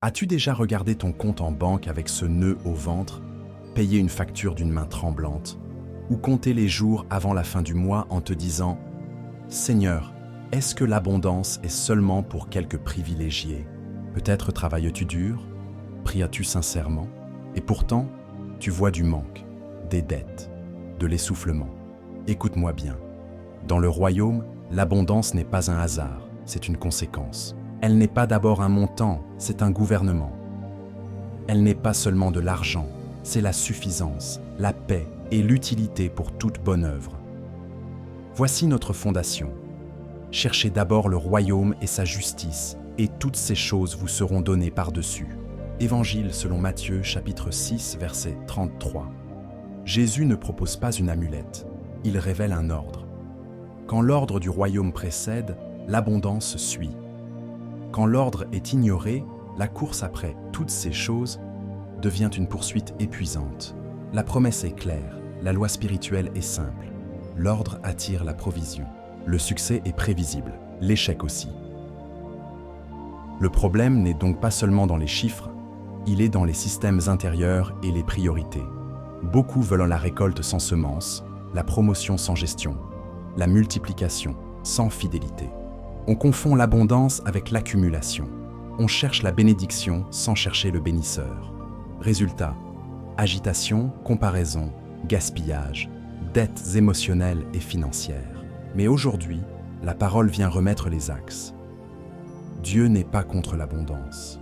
As-tu déjà regardé ton compte en banque avec ce nœud au ventre, payer une facture d'une main tremblante, ou compter les jours avant la fin du mois en te disant « Seigneur, est-ce que l'abondance est seulement pour quelques privilégiés ?» Peut-être travailles-tu dur, prias-tu sincèrement, et pourtant, tu vois du manque, des dettes, de l'essoufflement. Écoute-moi bien. Dans le royaume, l'abondance n'est pas un hasard, c'est une conséquence. Elle n'est pas d'abord un montant, c'est un gouvernement. Elle n'est pas seulement de l'argent, c'est la suffisance, la paix et l'utilité pour toute bonne œuvre. Voici notre fondation. Cherchez d'abord le royaume et sa justice, et toutes ces choses vous seront données par-dessus. Évangile selon Matthieu, chapitre 6, verset 33. Jésus ne propose pas une amulette, il révèle un ordre. Quand l'ordre du royaume précède, l'abondance suit. Quand l'ordre est ignoré, la course après toutes ces choses devient une poursuite épuisante. La promesse est claire, la loi spirituelle est simple. L'ordre attire la provision. Le succès est prévisible, l'échec aussi. Le problème n'est donc pas seulement dans les chiffres, il est dans les systèmes intérieurs et les priorités. Beaucoup veulent la récolte sans semence, la promotion sans gestion, la multiplication sans fidélité. On confond l'abondance avec l'accumulation. On cherche la bénédiction sans chercher le bénisseur. Résultat, agitation, comparaison, gaspillage, dettes émotionnelles et financières. Mais aujourd'hui, la parole vient remettre les axes. Dieu n'est pas contre l'abondance,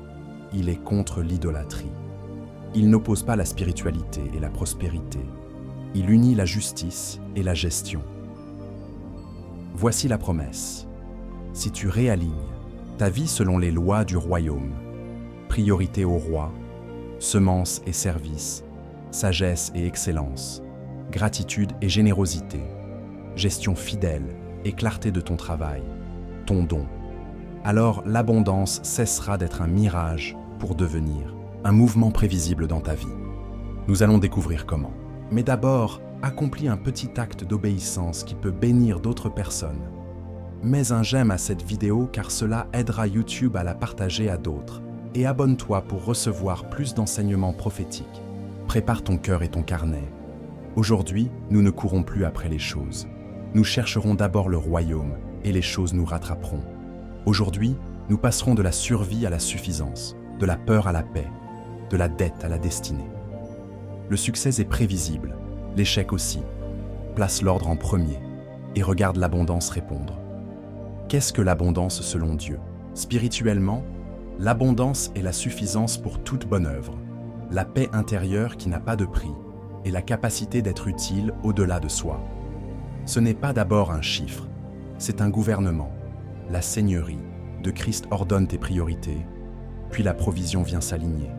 il est contre l'idolâtrie. Il n'oppose pas la spiritualité et la prospérité. Il unit la justice et la gestion. Voici la promesse. Si tu réalignes ta vie selon les lois du royaume, priorité au roi, semences et services, sagesse et excellence, gratitude et générosité, gestion fidèle et clarté de ton travail, ton don, alors l'abondance cessera d'être un mirage pour devenir un mouvement prévisible dans ta vie. Nous allons découvrir comment. Mais d'abord, accomplis un petit acte d'obéissance qui peut bénir d'autres personnes. Mets un j'aime à cette vidéo car cela aidera YouTube à la partager à d'autres. Et abonne-toi pour recevoir plus d'enseignements prophétiques. Prépare ton cœur et ton carnet. Aujourd'hui, nous ne courons plus après les choses. Nous chercherons d'abord le royaume et les choses nous rattraperont. Aujourd'hui, nous passerons de la survie à la suffisance, de la peur à la paix, de la dette à la destinée. Le succès est prévisible, l'échec aussi. Place l'ordre en premier et regarde l'abondance répondre. Qu'est-ce que l'abondance selon Dieu? Spirituellement, l'abondance est la suffisance pour toute bonne œuvre, la paix intérieure qui n'a pas de prix et la capacité d'être utile au-delà de soi. Ce n'est pas d'abord un chiffre, c'est un gouvernement. La seigneurie de Christ ordonne tes priorités, puis la provision vient s'aligner.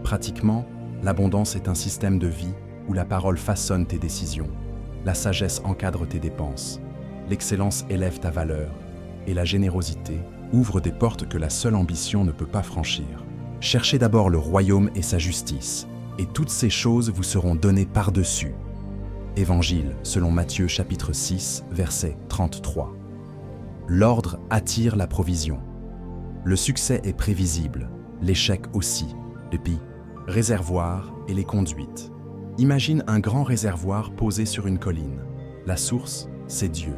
Pratiquement, l'abondance est un système de vie où la parole façonne tes décisions, la sagesse encadre tes dépenses, l'excellence élève ta valeur et la générosité ouvre des portes que la seule ambition ne peut pas franchir. Cherchez d'abord le royaume et sa justice, et toutes ces choses vous seront données par-dessus. Évangile selon Matthieu chapitre 6, verset 33. L'ordre attire la provision. Le succès est prévisible, l'échec aussi, depuis réservoir et les conduites. Imagine un grand réservoir posé sur une colline. La source, c'est Dieu.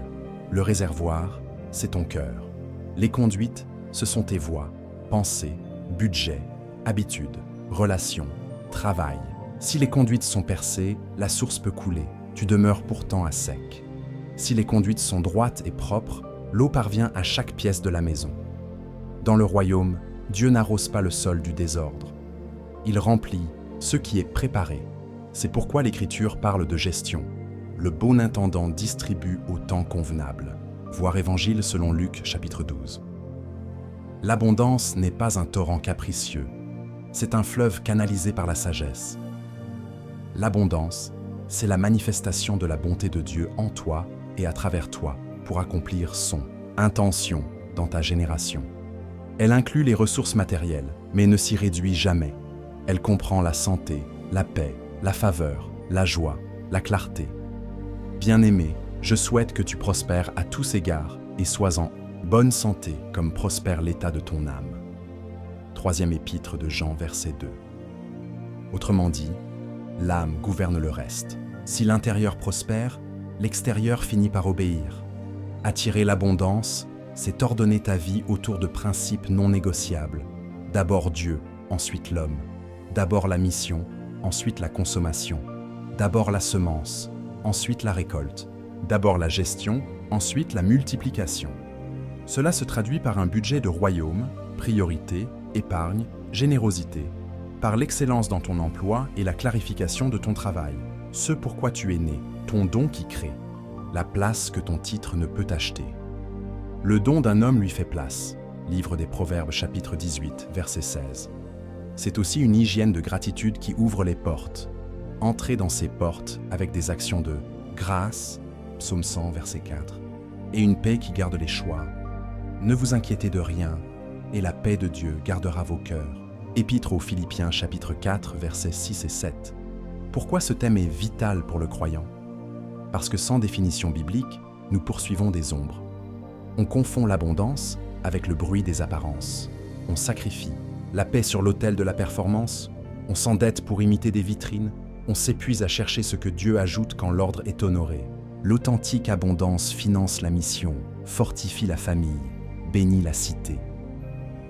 Le réservoir, c'est ton cœur. Les conduites, ce sont tes voies, pensées, budget, habitudes, relations, travail. Si les conduites sont percées, la source peut couler. Tu demeures pourtant à sec. Si les conduites sont droites et propres, l'eau parvient à chaque pièce de la maison. Dans le royaume, Dieu n'arrose pas le sol du désordre. Il remplit ce qui est préparé. C'est pourquoi l'Écriture parle de gestion. Le bon intendant distribue au temps convenable. Voir Évangile selon Luc chapitre 12. L'abondance n'est pas un torrent capricieux, c'est un fleuve canalisé par la sagesse. L'abondance, c'est la manifestation de la bonté de Dieu en toi et à travers toi pour accomplir son intention dans ta génération. Elle inclut les ressources matérielles, mais ne s'y réduit jamais. Elle comprend la santé, la paix, la faveur, la joie, la clarté. Bien-aimé, je souhaite que tu prospères à tous égards et sois en bonne santé comme prospère l'état de ton âme. Troisième épître de Jean, verset 2. Autrement dit, l'âme gouverne le reste. Si l'intérieur prospère, l'extérieur finit par obéir. Attirer l'abondance, c'est ordonner ta vie autour de principes non négociables. D'abord Dieu, ensuite l'homme. D'abord la mission, ensuite la consommation. D'abord la semence, ensuite la récolte. D'abord la gestion, ensuite la multiplication. Cela se traduit par un budget de royaume, priorité, épargne, générosité, par l'excellence dans ton emploi et la clarification de ton travail, ce pourquoi tu es né, ton don qui crée, la place que ton titre ne peut acheter. Le don d'un homme lui fait place. Livre des Proverbes, chapitre 18, verset 16. C'est aussi une hygiène de gratitude qui ouvre les portes. Entrez dans ces portes avec des actions de grâce, psaume 100, verset 4, et une paix qui garde les choix. Ne vous inquiétez de rien, et la paix de Dieu gardera vos cœurs. Épître aux Philippiens, chapitre 4, versets 6 et 7. Pourquoi ce thème est vital pour le croyant? Parce que sans définition biblique, nous poursuivons des ombres. On confond l'abondance avec le bruit des apparences. On sacrifie la paix sur l'autel de la performance. On s'endette pour imiter des vitrines. On s'épuise à chercher ce que Dieu ajoute quand l'ordre est honoré. L'authentique abondance finance la mission, fortifie la famille, bénit la cité.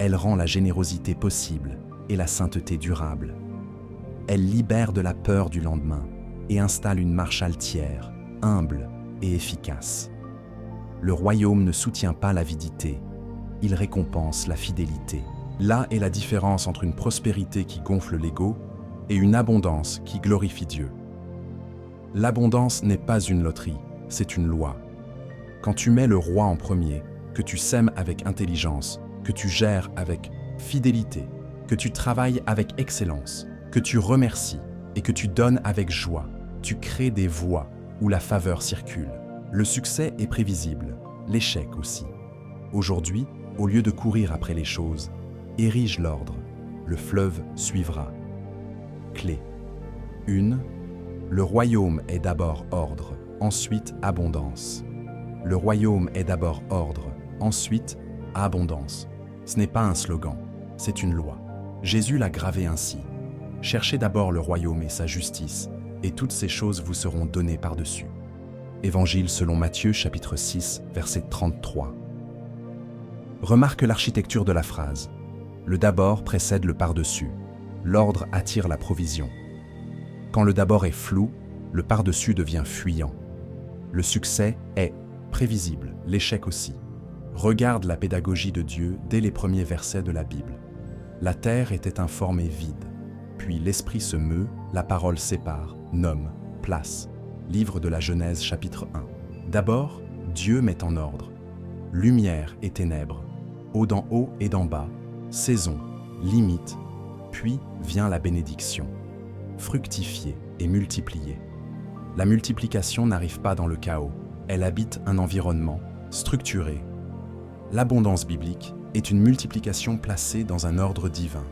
Elle rend la générosité possible et la sainteté durable. Elle libère de la peur du lendemain et installe une marche altière, humble et efficace. Le royaume ne soutient pas l'avidité, il récompense la fidélité. Là est la différence entre une prospérité qui gonfle l'ego et une abondance qui glorifie Dieu. L'abondance n'est pas une loterie, c'est une loi. Quand tu mets le roi en premier, que tu sèmes avec intelligence, que tu gères avec fidélité, que tu travailles avec excellence, que tu remercies et que tu donnes avec joie, tu crées des voies où la faveur circule. Le succès est prévisible, l'échec aussi. Aujourd'hui, au lieu de courir après les choses, érige l'ordre, le fleuve suivra. Clé 1. Le royaume est d'abord ordre, ensuite abondance. Le royaume est d'abord ordre, ensuite abondance. Ce n'est pas un slogan, c'est une loi. Jésus l'a gravé ainsi. Cherchez d'abord le royaume et sa justice, et toutes ces choses vous seront données par-dessus. Évangile selon Matthieu, chapitre 6, verset 33. Remarque l'architecture de la phrase. Le d'abord précède le par-dessus. L'ordre attire la provision. Quand le d'abord est flou, le par-dessus devient fuyant. Le succès est prévisible, l'échec aussi. Regarde la pédagogie de Dieu dès les premiers versets de la Bible. La terre était informe et vide. Puis l'Esprit se meut, la parole sépare, nomme, place. Livre de la Genèse, chapitre 1. D'abord, Dieu met en ordre. Lumière et ténèbres, eau d'en haut et d'en bas, saison, limite, puis vient la bénédiction. Fructifier et multiplier. La multiplication n'arrive pas dans le chaos, elle habite un environnement structuré. L'abondance biblique est une multiplication placée dans un ordre divin.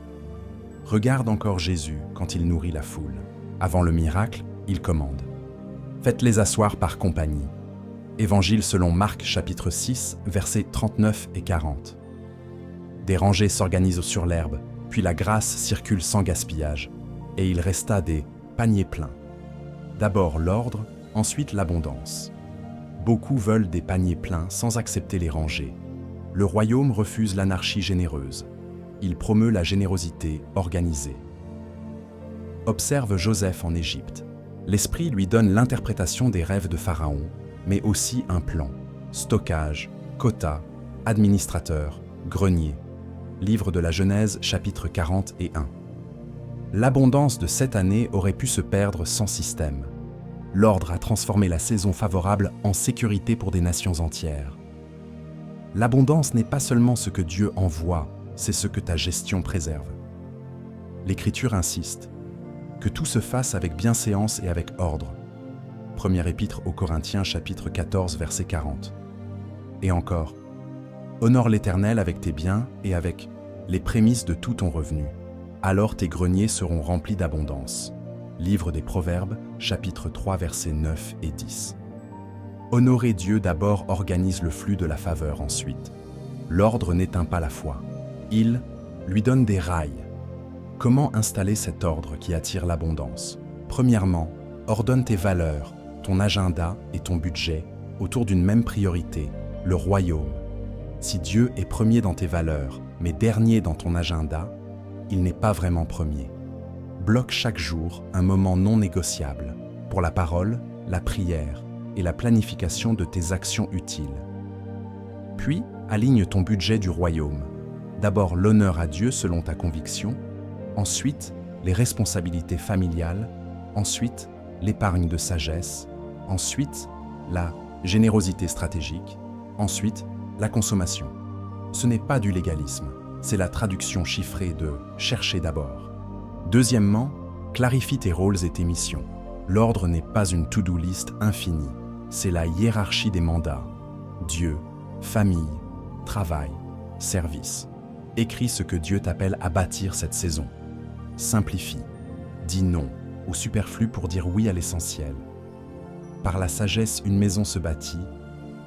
Regarde encore Jésus quand il nourrit la foule. Avant le miracle, il commande. Faites-les asseoir par compagnie. Évangile selon Marc chapitre 6, versets 39 et 40. Des rangées s'organisent sur l'herbe, puis la grâce circule sans gaspillage, et il resta des paniers pleins. D'abord l'ordre, ensuite l'abondance. Beaucoup veulent des paniers pleins sans accepter les rangées. Le royaume refuse l'anarchie généreuse. Il promeut la générosité organisée. Observe Joseph en Égypte. L'Esprit lui donne l'interprétation des rêves de Pharaon, mais aussi un plan. Stockage, quota, administrateur, grenier. Livre de la Genèse, chapitre 40 et 1. L'abondance de cette année aurait pu se perdre sans système. L'ordre a transformé la saison favorable en sécurité pour des nations entières. L'abondance n'est pas seulement ce que Dieu envoie, c'est ce que ta gestion préserve. L'Écriture insiste. Que tout se fasse avec bienséance et avec ordre. Première épître aux Corinthiens, chapitre 14, verset 40. Et encore, honore l'Éternel avec tes biens et avec les prémices de tout ton revenu. Alors tes greniers seront remplis d'abondance. Livre des Proverbes, chapitre 3, versets 9 et 10. Honorer Dieu d'abord organise le flux de la faveur ensuite. L'ordre n'éteint pas la foi. Il lui donne des rails. Comment installer cet ordre qui attire l'abondance? Premièrement, ordonne tes valeurs, ton agenda et ton budget autour d'une même priorité, le royaume. Si Dieu est premier dans tes valeurs, mais dernier dans ton agenda, il n'est pas vraiment premier. Bloque chaque jour un moment non négociable pour la parole, la prière et la planification de tes actions utiles. Puis, aligne ton budget du royaume. D'abord l'honneur à Dieu selon ta conviction, ensuite les responsabilités familiales, ensuite l'épargne de sagesse, ensuite la générosité stratégique, ensuite la consommation. Ce n'est pas du légalisme, c'est la traduction chiffrée de « chercher d'abord ». Deuxièmement, clarifie tes rôles et tes missions. L'ordre n'est pas une to-do list infinie, c'est la hiérarchie des mandats. Dieu, famille, travail, service. Écris ce que Dieu t'appelle à bâtir cette saison. Simplifie. Dis non au superflu pour dire oui à l'essentiel. Par la sagesse, une maison se bâtit,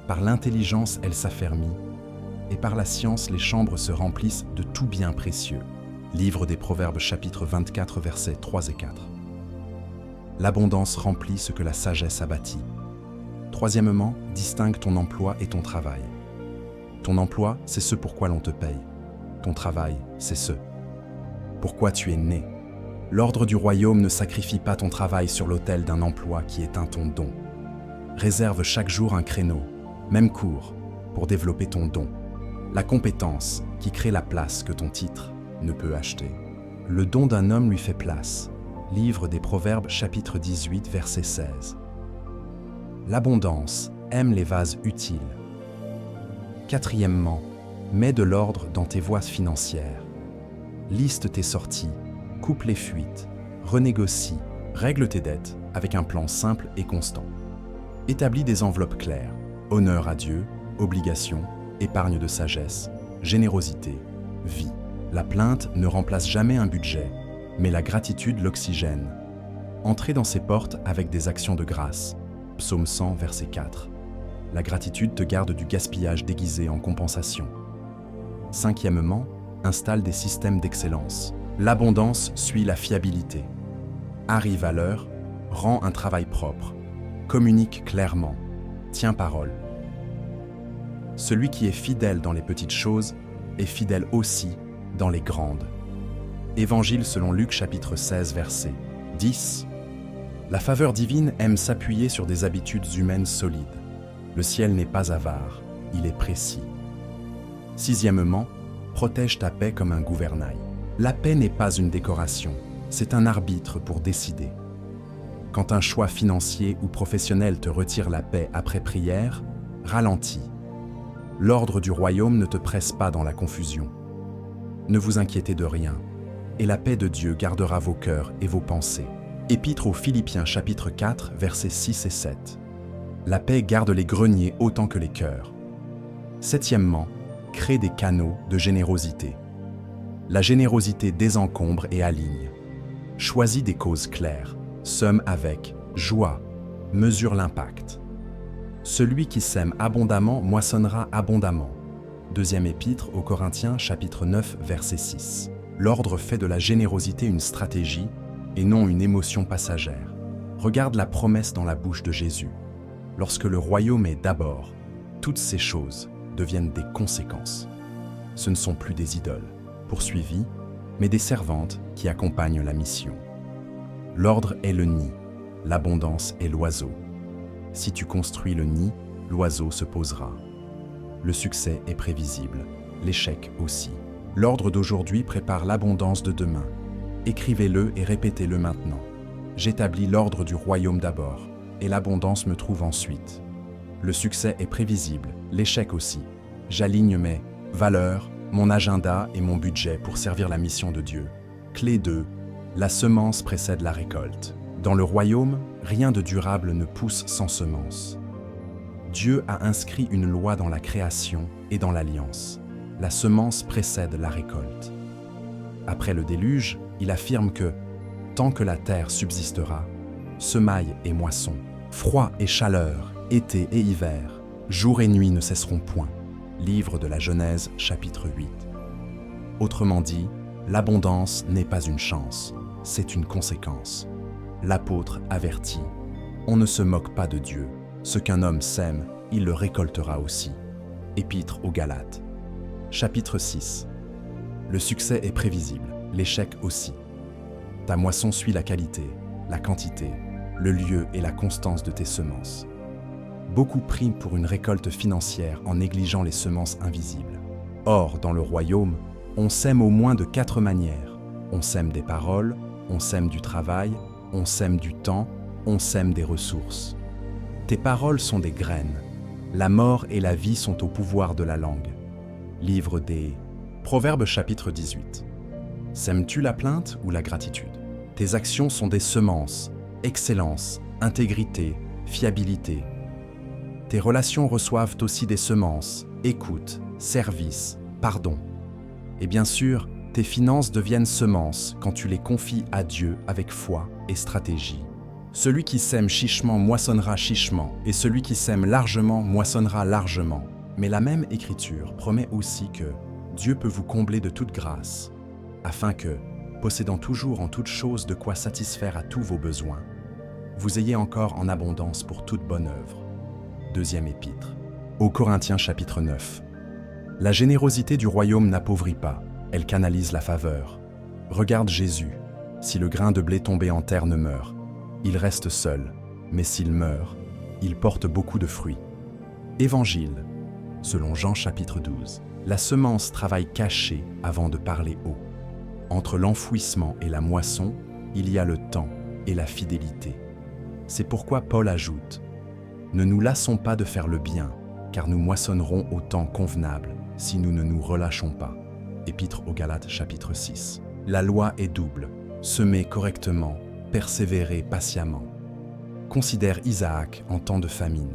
par l'intelligence, elle s'affermit, et par la science, les chambres se remplissent de tout bien précieux. Livre des Proverbes, chapitre 24, versets 3 et 4. L'abondance remplit ce que la sagesse a bâti. Troisièmement, distingue ton emploi et ton travail. Ton emploi, c'est ce pourquoi l'on te paye. Ton travail, c'est ce pourquoi tu es né. L'ordre du royaume ne sacrifie pas ton travail sur l'autel d'un emploi qui est ton don. Réserve chaque jour un créneau, même court, pour développer ton don. La compétence qui crée la place que ton titre ne peut acheter. Le don d'un homme lui fait place. Livre des Proverbes, chapitre 18, verset 16. L'abondance aime les vases utiles. Quatrièmement, mets de l'ordre dans tes voies financières. Liste tes sorties, coupe les fuites, renégocie, règle tes dettes avec un plan simple et constant. Établis des enveloppes claires, honneur à Dieu, obligations, épargne de sagesse, générosité, vie. La plainte ne remplace jamais un budget, mais la gratitude l'oxygène. Entrez dans ces portes avec des actions de grâce. Psaume 100, verset 4. La gratitude te garde du gaspillage déguisé en compensation. Cinquièmement, installe des systèmes d'excellence. L'abondance suit la fiabilité. Arrive à l'heure, rend un travail propre, communique clairement, tient parole. Celui qui est fidèle dans les petites choses est fidèle aussi dans les grandes. Évangile selon Luc chapitre 16 verset 10. La faveur divine aime s'appuyer sur des habitudes humaines solides. Le ciel n'est pas avare, il est précis. Sixièmement, protège ta paix comme un gouvernail. La paix n'est pas une décoration, c'est un arbitre pour décider. Quand un choix financier ou professionnel te retire la paix après prière, ralentis. L'ordre du royaume ne te presse pas dans la confusion. Ne vous inquiétez de rien, et la paix de Dieu gardera vos cœurs et vos pensées. Épître aux Philippiens chapitre 4, versets 6 et 7. La paix garde les greniers autant que les cœurs. Septièmement, crée des canaux de générosité. La générosité désencombre et aligne. Choisis des causes claires, sème avec joie, mesure l'impact. Celui qui sème abondamment moissonnera abondamment. Deuxième épître aux Corinthiens, chapitre 9, verset 6. L'ordre fait de la générosité une stratégie et non une émotion passagère. Regarde la promesse dans la bouche de Jésus. Lorsque le royaume est d'abord, toutes ces choses deviennent des conséquences. Ce ne sont plus des idoles poursuivies, mais des servantes qui accompagnent la mission. L'ordre est le nid, l'abondance est l'oiseau. Si tu construis le nid, l'oiseau se posera. Le succès est prévisible, l'échec aussi. L'ordre d'aujourd'hui prépare l'abondance de demain. Écrivez-le et répétez-le maintenant. J'établis l'ordre du royaume d'abord, et l'abondance me trouve ensuite. Le succès est prévisible, l'échec aussi. J'aligne mes valeurs, mon agenda et mon budget pour servir la mission de Dieu. Clé 2. La semence précède la récolte. Dans le royaume, rien de durable ne pousse sans semence. Dieu a inscrit une loi dans la création et dans l'alliance. La semence précède la récolte. Après le déluge, il affirme que, tant que la terre subsistera, semailles et moissons, froid et chaleur, été et hiver, jour et nuit ne cesseront point. Livre de la Genèse, chapitre 8. Autrement dit, l'abondance n'est pas une chance, c'est une conséquence. L'apôtre avertit, on ne se moque pas de Dieu. Ce qu'un homme sème, il le récoltera aussi. Épître aux Galates. Chapitre 6. Le succès est prévisible, l'échec aussi. Ta moisson suit la qualité, la quantité, le lieu et la constance de tes semences. Beaucoup prient pour une récolte financière en négligeant les semences invisibles. Or, dans le royaume, on sème au moins de 4 manières. On sème des paroles, on sème du travail, on sème du temps, on sème des ressources. Tes paroles sont des graines. La mort et la vie sont au pouvoir de la langue. Livre des Proverbes chapitre 18. Sèmes-tu la plainte ou la gratitude? Tes actions sont des semences, excellence, intégrité, fiabilité. Tes relations reçoivent aussi des semences, écoute, service, pardon. Et bien sûr, tes finances deviennent semences quand tu les confies à Dieu avec foi et stratégie. Celui qui sème chichement moissonnera chichement, et celui qui sème largement moissonnera largement. Mais la même Écriture promet aussi que Dieu peut vous combler de toute grâce, afin que, possédant toujours en toutes choses de quoi satisfaire à tous vos besoins, vous ayez encore en abondance pour toute bonne œuvre. Deuxième épître. Aux Corinthiens chapitre 9. La générosité du royaume n'appauvrit pas, elle canalise la faveur. Regarde Jésus, si le grain de blé tombé en terre ne meurt, il reste seul, mais s'il meurt, il porte beaucoup de fruits. Évangile, selon Jean chapitre 12. La semence travaille cachée avant de parler haut. Entre l'enfouissement et la moisson, il y a le temps et la fidélité. C'est pourquoi Paul ajoute « Ne nous lassons pas de faire le bien, car nous moissonnerons au temps convenable si nous ne nous relâchons pas. » Épître aux Galates chapitre 6. La loi est double, semer correctement, persévérer patiemment. Considère Isaac en temps de famine.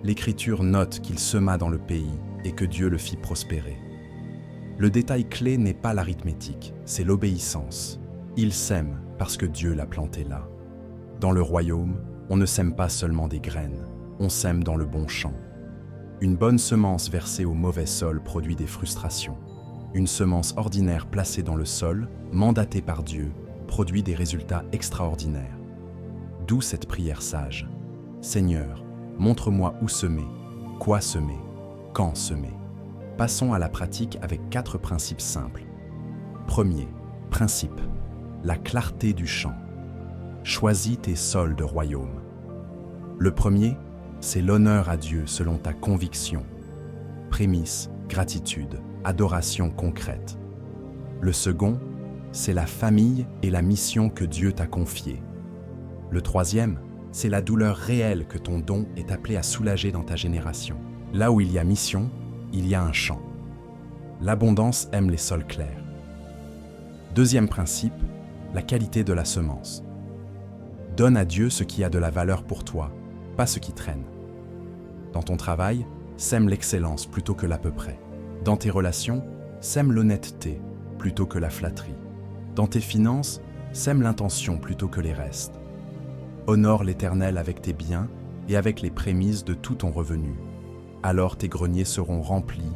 L'Écriture note qu'il sema dans le pays et que Dieu le fit prospérer. Le détail clé n'est pas l'arithmétique, c'est l'obéissance. Il sème parce que Dieu l'a planté là. Dans le royaume, on ne sème pas seulement des graines, on sème dans le bon champ. Une bonne semence versée au mauvais sol produit des frustrations. Une semence ordinaire placée dans le sol, mandatée par Dieu, produit des résultats extraordinaires. D'où cette prière sage. Seigneur, montre-moi où semer, quoi semer, quand semer. Passons à la pratique avec 4 principes simples. Premier principe, la clarté du champ. Choisis tes sols de royaume. Le premier, c'est l'honneur à Dieu selon ta conviction. Prémisse, gratitude, adoration concrète. Le second, c'est la famille et la mission que Dieu t'a confiée. Le troisième, c'est la douleur réelle que ton don est appelé à soulager dans ta génération. Là où il y a mission, il y a un champ. L'abondance aime les sols clairs. Deuxième principe, la qualité de la semence. Donne à Dieu ce qui a de la valeur pour toi, pas ce qui traîne. Dans ton travail, sème l'excellence plutôt que l'à peu près. Dans tes relations, sème l'honnêteté plutôt que la flatterie. Dans tes finances, sème l'intention plutôt que les restes. Honore l'Éternel avec tes biens et avec les prémices de tout ton revenu. Alors tes greniers seront remplis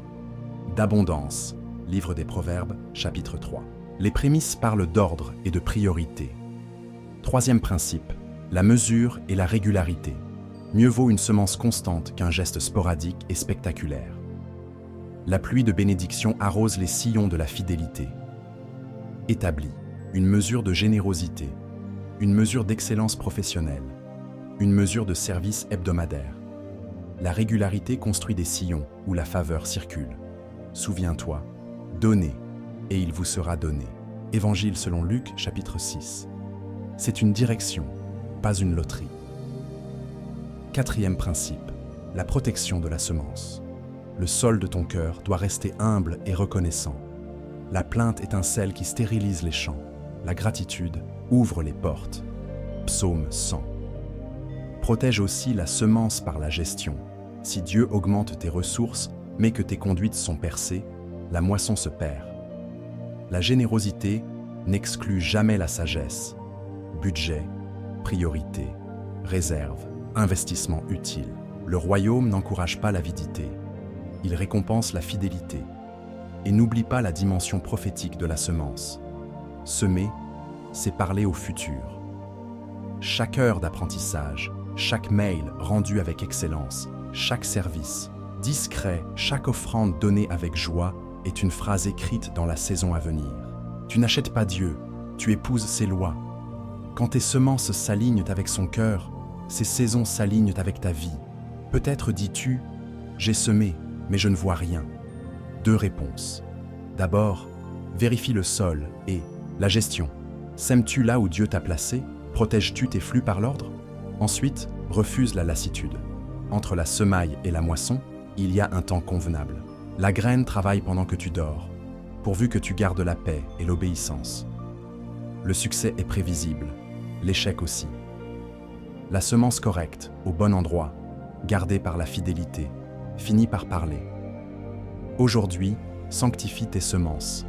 d'abondance. Livre des Proverbes, chapitre 3. Les prémices parlent d'ordre et de priorité. Troisième principe, la mesure et la régularité. Mieux vaut une semence constante qu'un geste sporadique et spectaculaire. La pluie de bénédiction arrose les sillons de la fidélité. Établis une mesure de générosité, une mesure d'excellence professionnelle, une mesure de service hebdomadaire. La régularité construit des sillons où la faveur circule. Souviens-toi, donnez, et il vous sera donné. Évangile selon Luc, chapitre 6. C'est une direction, pas une loterie. Quatrième principe, la protection de la semence. Le sol de ton cœur doit rester humble et reconnaissant. La plainte est un sel qui stérilise les champs. La gratitude ouvre les portes. Psaume 100. Protège aussi la semence par la gestion. Si Dieu augmente tes ressources, mais que tes conduites sont percées, la moisson se perd. La générosité n'exclut jamais la sagesse. Budget, priorité, réserve, investissement utile. Le royaume n'encourage pas l'avidité. Il récompense la fidélité. Et n'oublie pas la dimension prophétique de la semence. Semer, c'est parler au futur. Chaque heure d'apprentissage, chaque mail rendu avec excellence, chaque service discret, chaque offrande donnée avec joie est une phrase écrite dans la saison à venir. Tu n'achètes pas Dieu, tu épouses ses lois. Quand tes semences s'alignent avec son cœur, ses saisons s'alignent avec ta vie. Peut-être dis-tu, j'ai semé, mais je ne vois rien. 2 réponses. D'abord, vérifie le sol et la gestion. Sèmes-tu là où Dieu t'a placé? Protèges-tu tes flux par l'ordre? Ensuite, refuse la lassitude. Entre la semaille et la moisson, il y a un temps convenable. La graine travaille pendant que tu dors, pourvu que tu gardes la paix et l'obéissance. Le succès est prévisible, l'échec aussi. La semence correcte, au bon endroit, gardée par la fidélité, finit par parler. Aujourd'hui, sanctifie tes semences,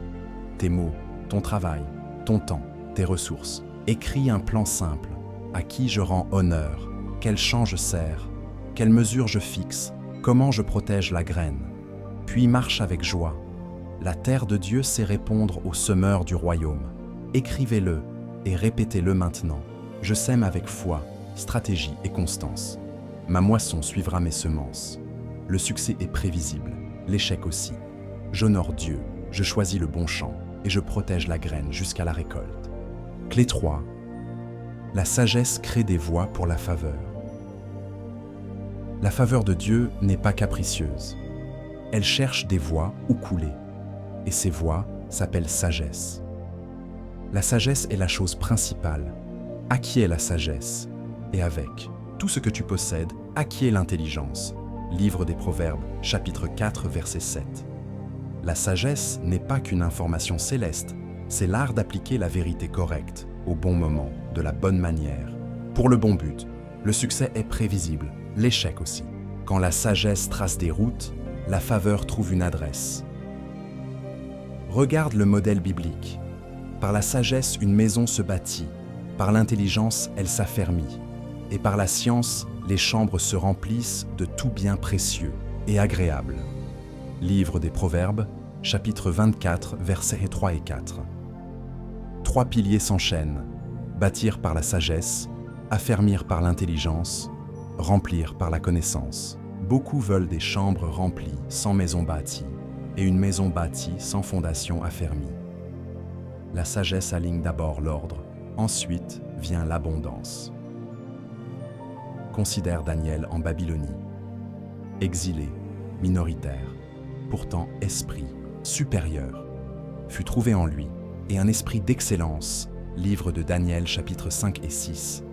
tes mots, ton travail, ton temps, tes ressources. Écris un plan simple. À qui je rends honneur? Quel champ je sers? Quelle mesure je fixe? Comment je protège la graine? Puis marche avec joie. La terre de Dieu sait répondre aux semeurs du royaume. Écrivez-le et répétez-le maintenant. Je sème avec foi, stratégie et constance. Ma moisson suivra mes semences. Le succès est prévisible, l'échec aussi. J'honore Dieu, je choisis le bon champ et je protège la graine jusqu'à la récolte. Clé 3. La sagesse crée des voies pour la faveur. La faveur de Dieu n'est pas capricieuse. Elle cherche des voies où couler. Et ces voies s'appellent sagesse. La sagesse est la chose principale. Acquiers la sagesse. Et avec tout ce que tu possèdes, acquiers l'intelligence. Livre des Proverbes, chapitre 4, verset 7. La sagesse n'est pas qu'une information céleste, c'est l'art d'appliquer la vérité correcte, au bon moment, de la bonne manière, pour le bon but. Le succès est prévisible, l'échec aussi. Quand la sagesse trace des routes, la faveur trouve une adresse. Regarde le modèle biblique. Par la sagesse, une maison se bâtit, par l'intelligence, elle s'affermit, et par la science, les chambres se remplissent de tout bien précieux et agréable. Livre des Proverbes, chapitre 24, versets 3 et 4. 3 piliers s'enchaînent, bâtir par la sagesse, affermir par l'intelligence, remplir par la connaissance. Beaucoup veulent des chambres remplies sans maison bâtie, et une maison bâtie sans fondation affermie. La sagesse aligne d'abord l'ordre, ensuite vient l'abondance. Considère Daniel en Babylonie. Exilé, minoritaire, pourtant esprit supérieur, fut trouvé en lui, et un esprit d'excellence, livre de Daniel chapitres 5 et 6.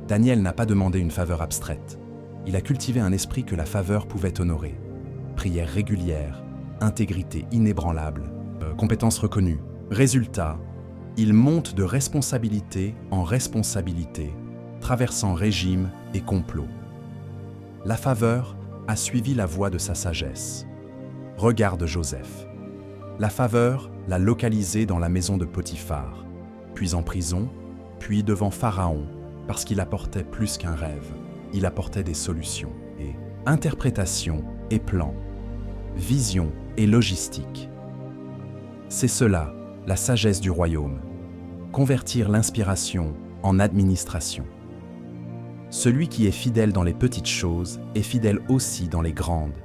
Daniel n'a pas demandé une faveur abstraite, il a cultivé un esprit que la faveur pouvait honorer. Prière régulière, intégrité inébranlable, compétences reconnues. Résultat, il monte de responsabilité en responsabilité, traversant régime et complot. La faveur a suivi la voie de sa sagesse. Regarde Joseph. La faveur l'a localisé dans la maison de Potiphar, puis en prison, puis devant Pharaon, parce qu'il apportait plus qu'un rêve. Il apportait des solutions et interprétation et plan, vision et logistique. C'est cela, la sagesse du royaume. Convertir l'inspiration en administration. Celui qui est fidèle dans les petites choses est fidèle aussi dans les grandes.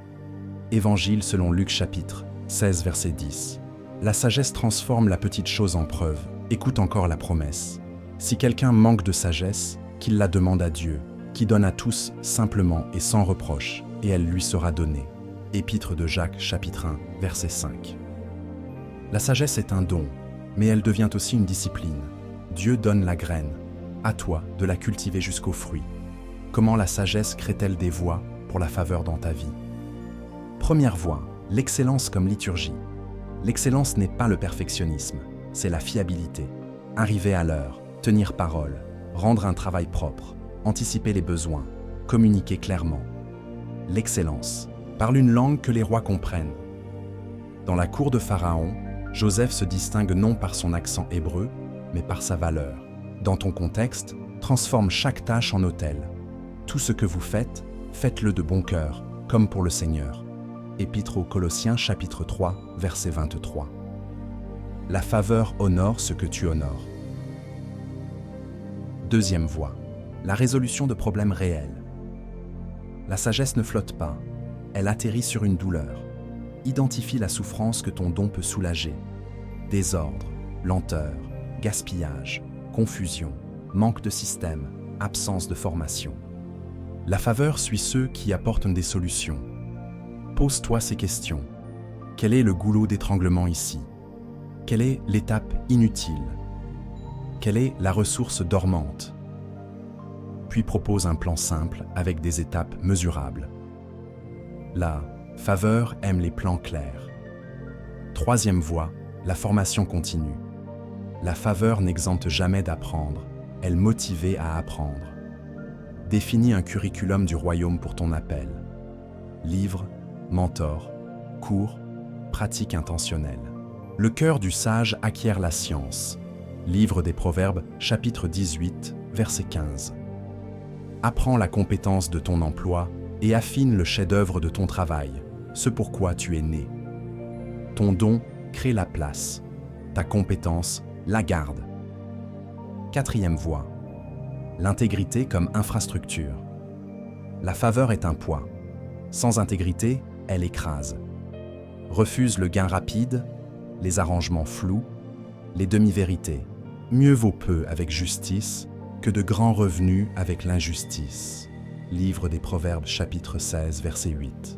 Évangile selon Luc chapitre 16 verset 10. La sagesse transforme la petite chose en preuve. Écoute encore la promesse. Si quelqu'un manque de sagesse, qu'il la demande à Dieu, qui donne à tous simplement et sans reproche, et elle lui sera donnée. Épître de Jacques chapitre 1 verset 5. La sagesse est un don, mais elle devient aussi une discipline. Dieu donne la graine. À toi de la cultiver jusqu'au fruit. Comment la sagesse crée-t-elle des voies pour la faveur dans ta vie? Première voie, l'excellence comme liturgie. L'excellence n'est pas le perfectionnisme, c'est la fiabilité. Arriver à l'heure, tenir parole, rendre un travail propre, anticiper les besoins, communiquer clairement. L'excellence, parle une langue que les rois comprennent. Dans la cour de Pharaon, Joseph se distingue non par son accent hébreu, mais par sa valeur. Dans ton contexte, transforme chaque tâche en autel. Tout ce que vous faites, faites-le de bon cœur, comme pour le Seigneur. Épître aux Colossiens chapitre 3, verset 23. La faveur honore ce que tu honores. Deuxième voie, la résolution de problèmes réels. La sagesse ne flotte pas, elle atterrit sur une douleur. Identifie la souffrance que ton don peut soulager. Désordre, lenteur, gaspillage, confusion, manque de système, absence de formation. La faveur suit ceux qui apportent des solutions. Pose-toi ces questions. Quel est le goulot d'étranglement ici? Quelle est l'étape inutile? Quelle est la ressource dormante? Puis propose un plan simple avec des étapes mesurables. La faveur aime les plans clairs. Troisième voie, la formation continue. La faveur n'exempte jamais d'apprendre, elle motive à apprendre. Définis un curriculum du royaume pour ton appel. Livres, mentors, cours, pratiques intentionnelles. Le cœur du sage acquiert la science. Livre des Proverbes, chapitre 18, verset 15. Apprends la compétence de ton emploi et affine le chef-d'œuvre de ton travail, ce pourquoi tu es né. Ton don crée la place, ta compétence la garde. Quatrième voie, l'intégrité comme infrastructure. La faveur est un poids. Sans intégrité, elle écrase. Refuse le gain rapide, les arrangements flous, les demi-vérités. Mieux vaut peu avec justice que de grands revenus avec l'injustice. Livre des Proverbes, chapitre 16, verset 8.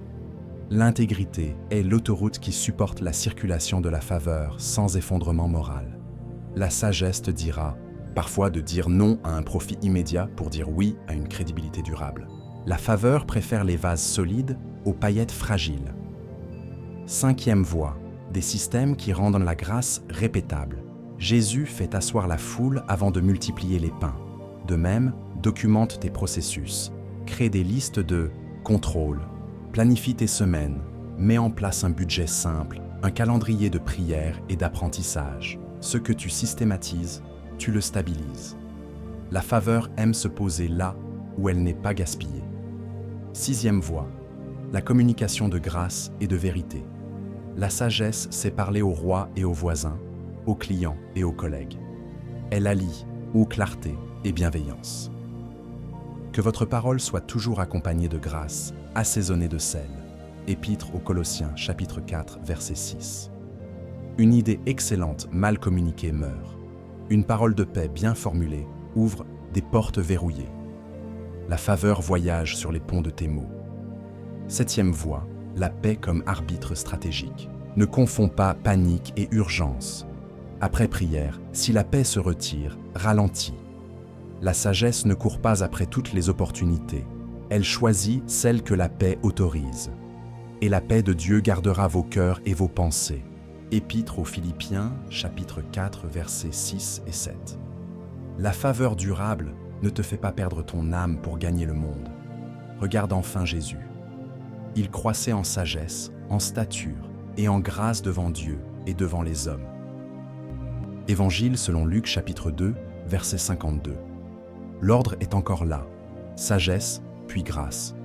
L'intégrité est l'autoroute qui supporte la circulation de la faveur sans effondrement moral. La sagesse te dira, parfois de dire non à un profit immédiat pour dire oui à une crédibilité durable. La faveur préfère les vases solides aux paillettes fragiles. Cinquième voie, des systèmes qui rendent la grâce répétable. Jésus fait asseoir la foule avant de multiplier les pains. De même, documente tes processus. Crée des listes de contrôle. Planifie tes semaines. Mets en place un budget simple, un calendrier de prière et d'apprentissage. Ce que tu systématises, tu le stabilises. La faveur aime se poser là où elle n'est pas gaspillée. Sixième voie, la communication de grâce et de vérité. La sagesse sait parler au roi et aux voisins, aux clients et aux collègues. Elle allie eau, clarté et bienveillance. Que votre parole soit toujours accompagnée de grâce, assaisonnée de sel. Épître aux Colossiens, chapitre 4, verset 6. Une idée excellente mal communiquée meurt. Une parole de paix bien formulée ouvre des portes verrouillées. La faveur voyage sur les ponts de tes mots. Septième voie, la paix comme arbitre stratégique. Ne confonds pas panique et urgence. Après prière, si la paix se retire, ralentis. La sagesse ne court pas après toutes les opportunités. Elle choisit celle que la paix autorise. Et la paix de Dieu gardera vos cœurs et vos pensées. Épître aux Philippiens, chapitre 4, versets 6 et 7. La faveur durable ne te fait pas perdre ton âme pour gagner le monde. Regarde enfin Jésus. Il croissait en sagesse, en stature et en grâce devant Dieu et devant les hommes. Évangile selon Luc, chapitre 2, verset 52. L'ordre est encore là. Sagesse, puis grâce.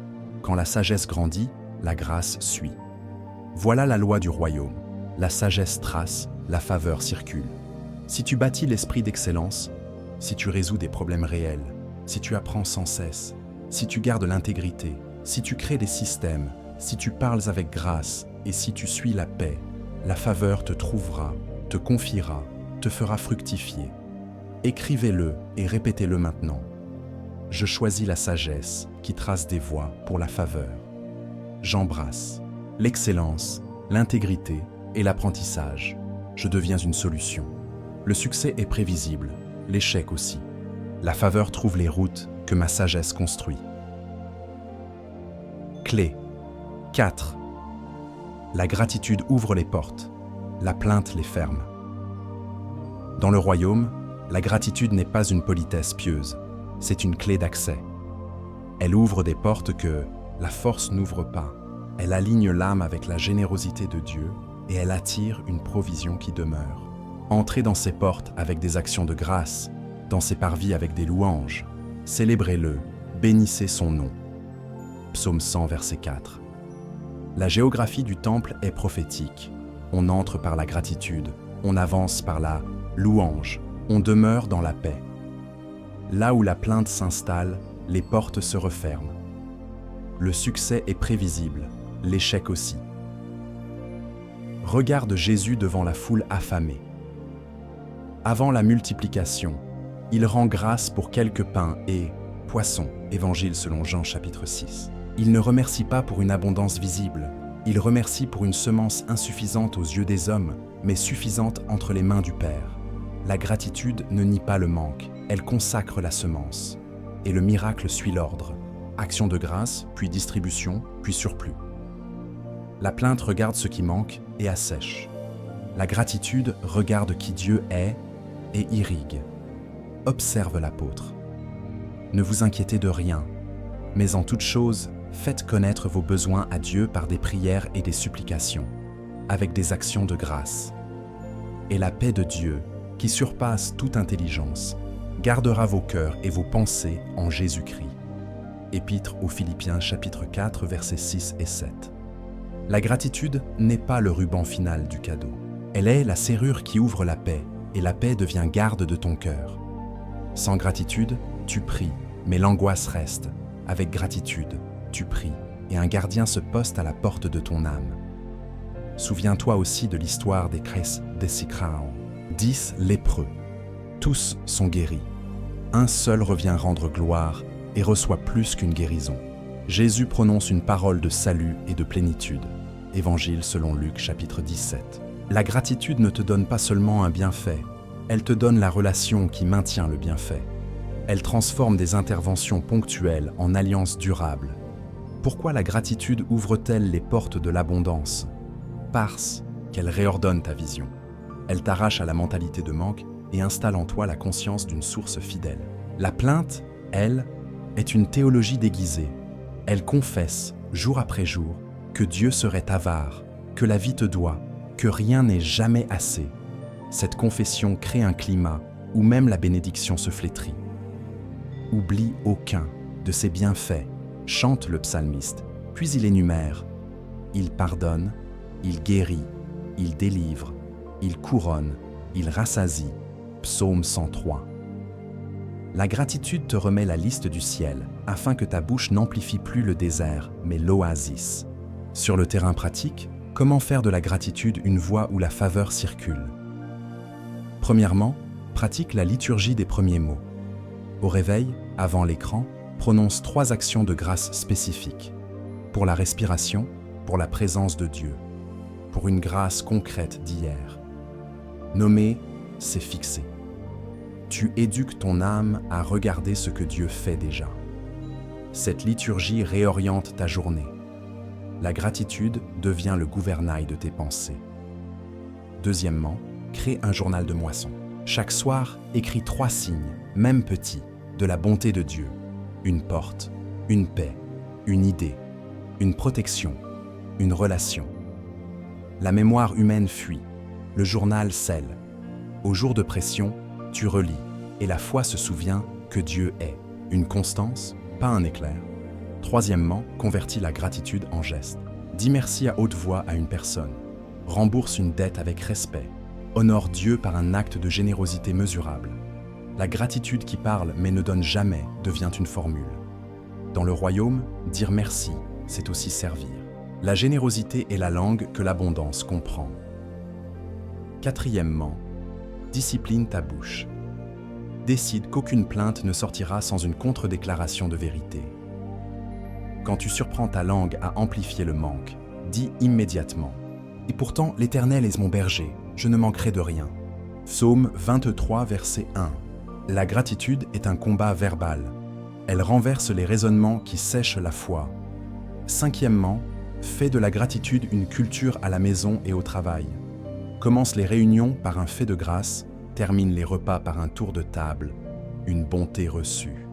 Quand la sagesse grandit, la grâce suit. Voilà la loi du royaume. La sagesse trace, la faveur circule. Si tu bâtis l'esprit d'excellence, si tu résous des problèmes réels, si tu apprends sans cesse, si tu gardes l'intégrité, si tu crées des systèmes, si tu parles avec grâce et si tu suis la paix, la faveur te trouvera, te confiera, te fera fructifier. Écrivez-le et répétez-le maintenant. Je choisis la sagesse qui trace des voies pour la faveur. J'embrasse l'excellence, l'intégrité et l'apprentissage. Je deviens une solution. Le succès est prévisible, l'échec aussi. La faveur trouve les routes que ma sagesse construit. Clé 4. La gratitude ouvre les portes, la plainte les ferme. Dans le royaume, la gratitude n'est pas une politesse pieuse, c'est une clé d'accès. Elle ouvre des portes que la force n'ouvre pas. Elle aligne l'âme avec la générosité de Dieu et elle attire une provision qui demeure. Entrez dans ses portes avec des actions de grâce, dans ses parvis avec des louanges. Célébrez-le, bénissez son nom. Psaume 100, verset 4. La géographie du temple est prophétique. On entre par la gratitude, on avance par la louange, on demeure dans la paix. Là où la plainte s'installe, les portes se referment. Le succès est prévisible, l'échec aussi. Regarde Jésus devant la foule affamée. Avant la multiplication, il rend grâce pour quelques pains et poissons, Évangile selon Jean chapitre 6. Il ne remercie pas pour une abondance visible, il remercie pour une semence insuffisante aux yeux des hommes, mais suffisante entre les mains du Père. La gratitude ne nie pas le manque, elle consacre la semence. Et le miracle suit l'ordre. Action de grâce, puis distribution, puis surplus. La plainte regarde ce qui manque et assèche. La gratitude regarde qui Dieu est et irrigue. Observe l'apôtre. Ne vous inquiétez de rien, mais en toute chose, faites connaître vos besoins à Dieu par des prières et des supplications, avec des actions de grâce. Et la paix de Dieu, qui surpasse toute intelligence, gardera vos cœurs et vos pensées en Jésus-Christ. Épître aux Philippiens chapitre 4 versets 6 et 7. La gratitude n'est pas le ruban final du cadeau. Elle est la serrure qui ouvre la paix, et la paix devient garde de ton cœur. Sans gratitude, tu pries, mais l'angoisse reste. Avec gratitude, tu pries, et un gardien se poste à la porte de ton âme. Souviens-toi aussi de l'histoire des Cres des Sicraon. 10 lépreux. Tous sont guéris. Un seul revient rendre gloire et reçoit plus qu'une guérison. Jésus prononce une parole de salut et de plénitude. Évangile selon Luc chapitre 17. La gratitude ne te donne pas seulement un bienfait, elle te donne la relation qui maintient le bienfait. Elle transforme des interventions ponctuelles en alliances durables. Pourquoi la gratitude ouvre-t-elle les portes de l'abondance? Parce qu'elle réordonne ta vision. Elle t'arrache à la mentalité de manque et installe en toi la conscience d'une source fidèle. La plainte, elle, est une théologie déguisée. Elle confesse, jour après jour, que Dieu serait avare, que la vie te doit, que rien n'est jamais assez. Cette confession crée un climat où même la bénédiction se flétrit. Oublie aucun de ses bienfaits, chante le psalmiste, puis il énumère. Il pardonne, il guérit, il délivre, il couronne, il rassasie. Psaume 103. La gratitude te remet la liste du ciel, afin que ta bouche n'amplifie plus le désert, mais l'oasis. Sur le terrain pratique, comment faire de la gratitude une voie où la faveur circule? Premièrement, pratique la liturgie des premiers mots. Au réveil, avant l'écran, prononce 3 actions de grâce spécifiques. Pour la respiration, pour la présence de Dieu, pour une grâce concrète d'hier. Nommer, c'est fixer. Tu éduques ton âme à regarder ce que Dieu fait déjà. Cette liturgie réoriente ta journée. La gratitude devient le gouvernail de tes pensées. Deuxièmement, crée un journal de moisson. Chaque soir, écris 3 signes, même petits, de la bonté de Dieu. Une porte, une paix, une idée, une protection, une relation. La mémoire humaine fuit, le journal scelle. Au jour de pression, tu relis, et la foi se souvient que Dieu est. Une constance, pas un éclair. Troisièmement, convertis la gratitude en geste. Dis merci à haute voix à une personne. Rembourse une dette avec respect. Honore Dieu par un acte de générosité mesurable. La gratitude qui parle mais ne donne jamais devient une formule. Dans le royaume, dire merci, c'est aussi servir. La générosité est la langue que l'abondance comprend. Quatrièmement, discipline ta bouche. Décide qu'aucune plainte ne sortira sans une contre-déclaration de vérité. Quand tu surprends ta langue à amplifier le manque, dis immédiatement « Et pourtant, l'Éternel est mon berger, je ne manquerai de rien ». Psaume 23, verset 1. La gratitude est un combat verbal. Elle renverse les raisonnements qui sèchent la foi. Cinquièmement, fais de la gratitude une culture à la maison et au travail. Commence les réunions par un fait de grâce, termine les repas par un tour de table, une bonté reçue.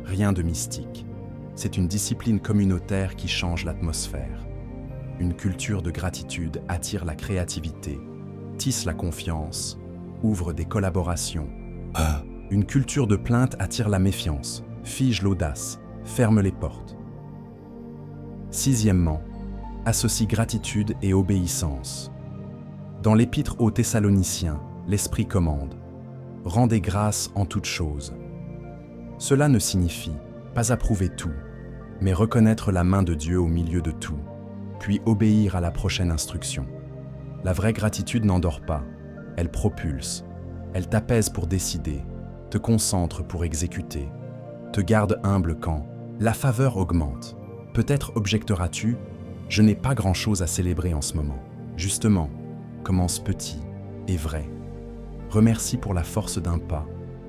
Rien de mystique. C'est une discipline communautaire qui change l'atmosphère. Une culture de gratitude attire la créativité, tisse la confiance, ouvre des collaborations. Une culture de plainte attire la méfiance, fige l'audace, ferme les portes. Sixièmement, associe gratitude et obéissance. Dans l'Épître aux Thessaloniciens, l'Esprit commande « Rendez grâce en toutes choses ». Cela ne signifie pas approuver tout, mais reconnaître la main de Dieu au milieu de tout, puis obéir à la prochaine instruction. La vraie gratitude n'endort pas, elle propulse, elle t'apaise pour décider, te concentre pour exécuter, te garde humble quand la faveur augmente. Peut-être objecteras-tu, je n'ai pas grand-chose à célébrer en ce moment. Justement, commence petit et vrai. Remercie pour la force d'un pas,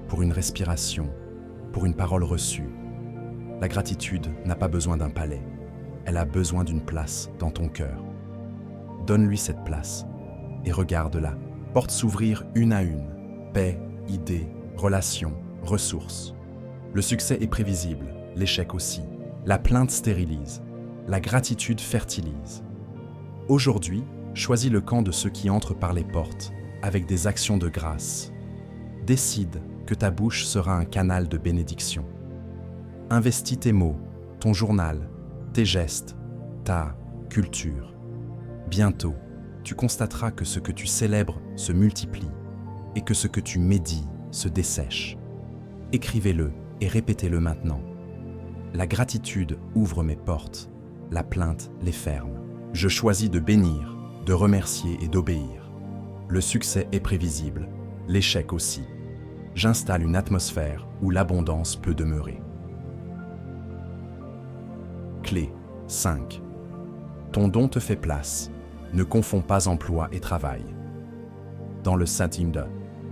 pour une respiration, pour une parole reçue. La gratitude n'a pas besoin d'un palais, elle a besoin d'une place dans ton cœur. Donne-lui cette place et regarde-la. Porte s'ouvrir une à une. Paix, idées, relations, ressources. Le succès est prévisible, l'échec aussi. La plainte stérilise, la gratitude fertilise. Aujourd'hui, choisis le camp de ceux qui entrent par les portes, avec des actions de grâce. Décide que ta bouche sera un canal de bénédiction. Investis tes mots, ton journal, tes gestes, ta culture. Bientôt, tu constateras que ce que tu célèbres se multiplie et que ce que tu médis se dessèche. Écrivez-le et répétez-le maintenant. La gratitude ouvre mes portes, la plainte les ferme. Je choisis de bénir, de remercier et d'obéir. Le succès est prévisible, l'échec aussi. J'installe une atmosphère où l'abondance peut demeurer. Clé 5. Ton don te fait place. Ne confonds pas emploi et travail. Dans le Septième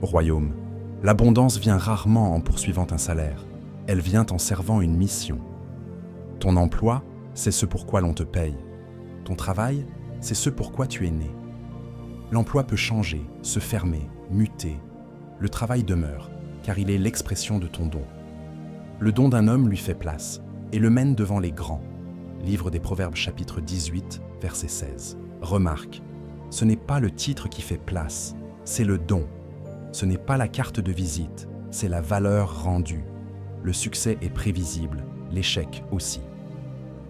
royaume, l'abondance vient rarement en poursuivant un salaire. Elle vient en servant une mission. Ton emploi, c'est ce pourquoi l'on te paye. Ton travail, c'est ce pourquoi tu es né. L'emploi peut changer, se fermer, muter. Le travail demeure, car il est l'expression de ton don. Le don d'un homme lui fait place et le mène devant les grands. Livre des Proverbes chapitre 18, verset 16. Remarque, ce n'est pas le titre qui fait place, c'est le don. Ce n'est pas la carte de visite, c'est la valeur rendue. Le succès est prévisible, l'échec aussi.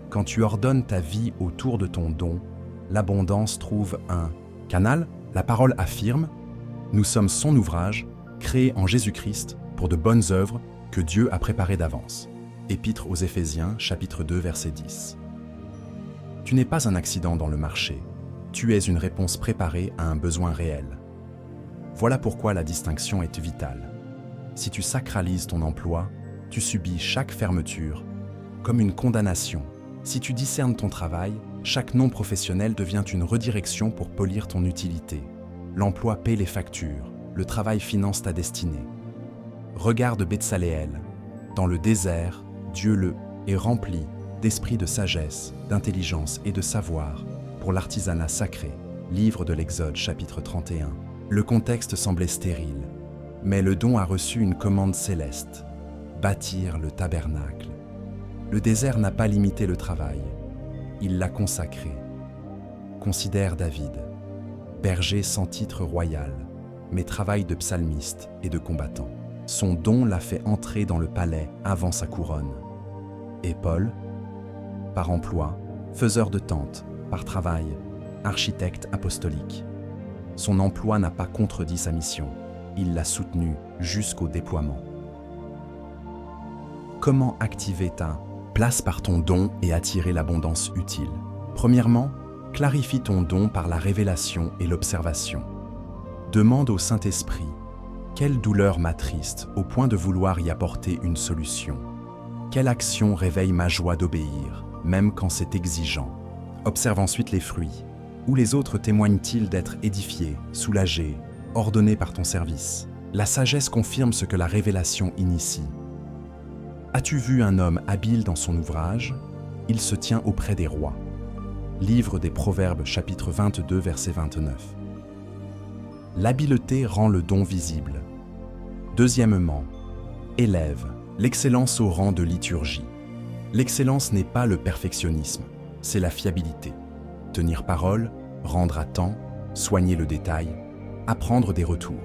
Quand tu ordonnes ta vie autour de ton don, l'abondance trouve un canal. La parole affirme « Nous sommes son ouvrage, créé en Jésus-Christ pour de bonnes œuvres que Dieu a préparées d'avance. » Épître aux Éphésiens, chapitre 2, verset 10. Tu n'es pas un accident dans le marché, tu es une réponse préparée à un besoin réel. Voilà pourquoi la distinction est vitale. Si tu sacralises ton emploi, tu subis chaque fermeture comme une condamnation. Si tu discernes ton travail, chaque non professionnel devient une redirection pour polir ton utilité. L'emploi paie les factures, le travail finance ta destinée. Regarde Betsaléel. Dans le désert, Dieu le est rempli d'esprit de sagesse, d'intelligence et de savoir pour l'artisanat sacré. Livre de l'Exode, chapitre 31. Le contexte semblait stérile, mais le don a reçu une commande céleste. Bâtir le tabernacle. Le désert n'a pas limité le travail, il l'a consacré. Considère David, berger sans titre royal, mais travail de psalmiste et de combattant. Son don l'a fait entrer dans le palais avant sa couronne. Et Paul, par emploi, faiseur de tentes, par travail, architecte apostolique. Son emploi n'a pas contredit sa mission, il l'a soutenue jusqu'au déploiement. Comment activer ta place par ton don et attirer l'abondance utile? Premièrement, clarifie ton don par la révélation et l'observation. Demande au Saint-Esprit « Quelle douleur m'attriste au point de vouloir y apporter une solution? Quelle action réveille ma joie d'obéir, même quand c'est exigeant ?» Observe ensuite les fruits. Où les autres témoignent-ils d'être édifiés, soulagés, ordonnés par ton service? La sagesse confirme ce que la révélation initie. As-tu vu un homme habile dans son ouvrage? Il se tient auprès des rois. Livre des Proverbes, chapitre 22, verset 29. L'habileté rend le don visible. Deuxièmement, élève l'excellence au rang de liturgie. L'excellence n'est pas le perfectionnisme, c'est la fiabilité. Tenir parole, rendre à temps, soigner le détail, apprendre des retours.